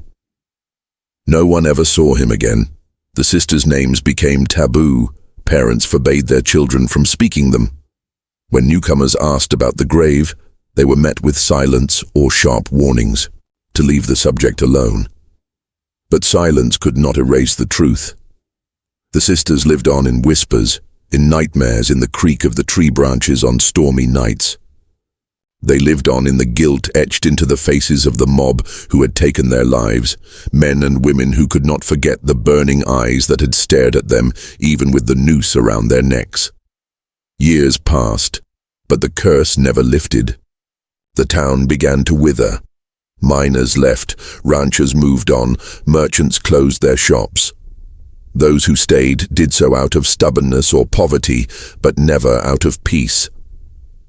No one ever saw him again. The sisters' names became taboo. Parents forbade their children from speaking them. When newcomers asked about the grave, they were met with silence or sharp warnings to leave the subject alone. But silence could not erase the truth. The sisters lived on in whispers, in nightmares in the creak of the tree branches on stormy nights. They lived on in the guilt etched into the faces of the mob who had taken their lives, men and women who could not forget the burning eyes that had stared at them, even with the noose around their necks. Years passed, but the curse never lifted. The town began to wither. Miners left, ranchers moved on, merchants closed their shops. Those who stayed did so out of stubbornness or poverty, but never out of peace.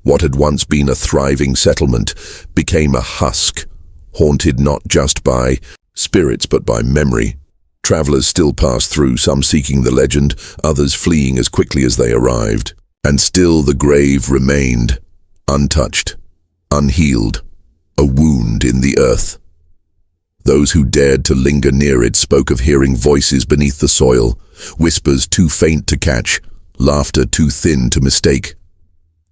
What had once been a thriving settlement became a husk, haunted not just by spirits but by memory. Travelers still passed through, some seeking the legend, others fleeing as quickly as they arrived. And still the grave remained, untouched, unhealed, a wound in the earth. Those who dared to linger near it spoke of hearing voices beneath the soil, whispers too faint to catch, laughter too thin to mistake.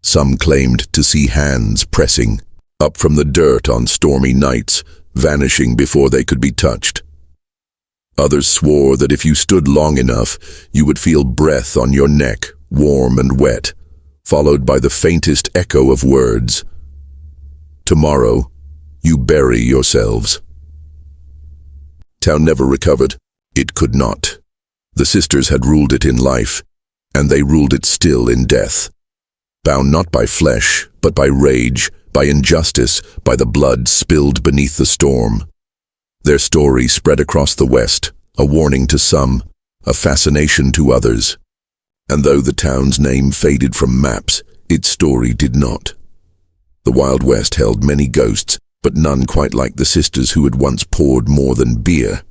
Some claimed to see hands pressing up from the dirt on stormy nights, vanishing before they could be touched. Others swore that if you stood long enough, you would feel breath on your neck, warm and wet, followed by the faintest echo of words. Tomorrow, you bury yourselves. Town never recovered. It could not. The sisters had ruled it in life, and they ruled it still in death. Bound not by flesh, but by rage, by injustice, by the blood spilled beneath the storm. Their story spread across the West, a warning to some, a fascination to others. And though the town's name faded from maps, its story did not. The Wild West held many ghosts, but none quite like the sisters who had once poured more than beer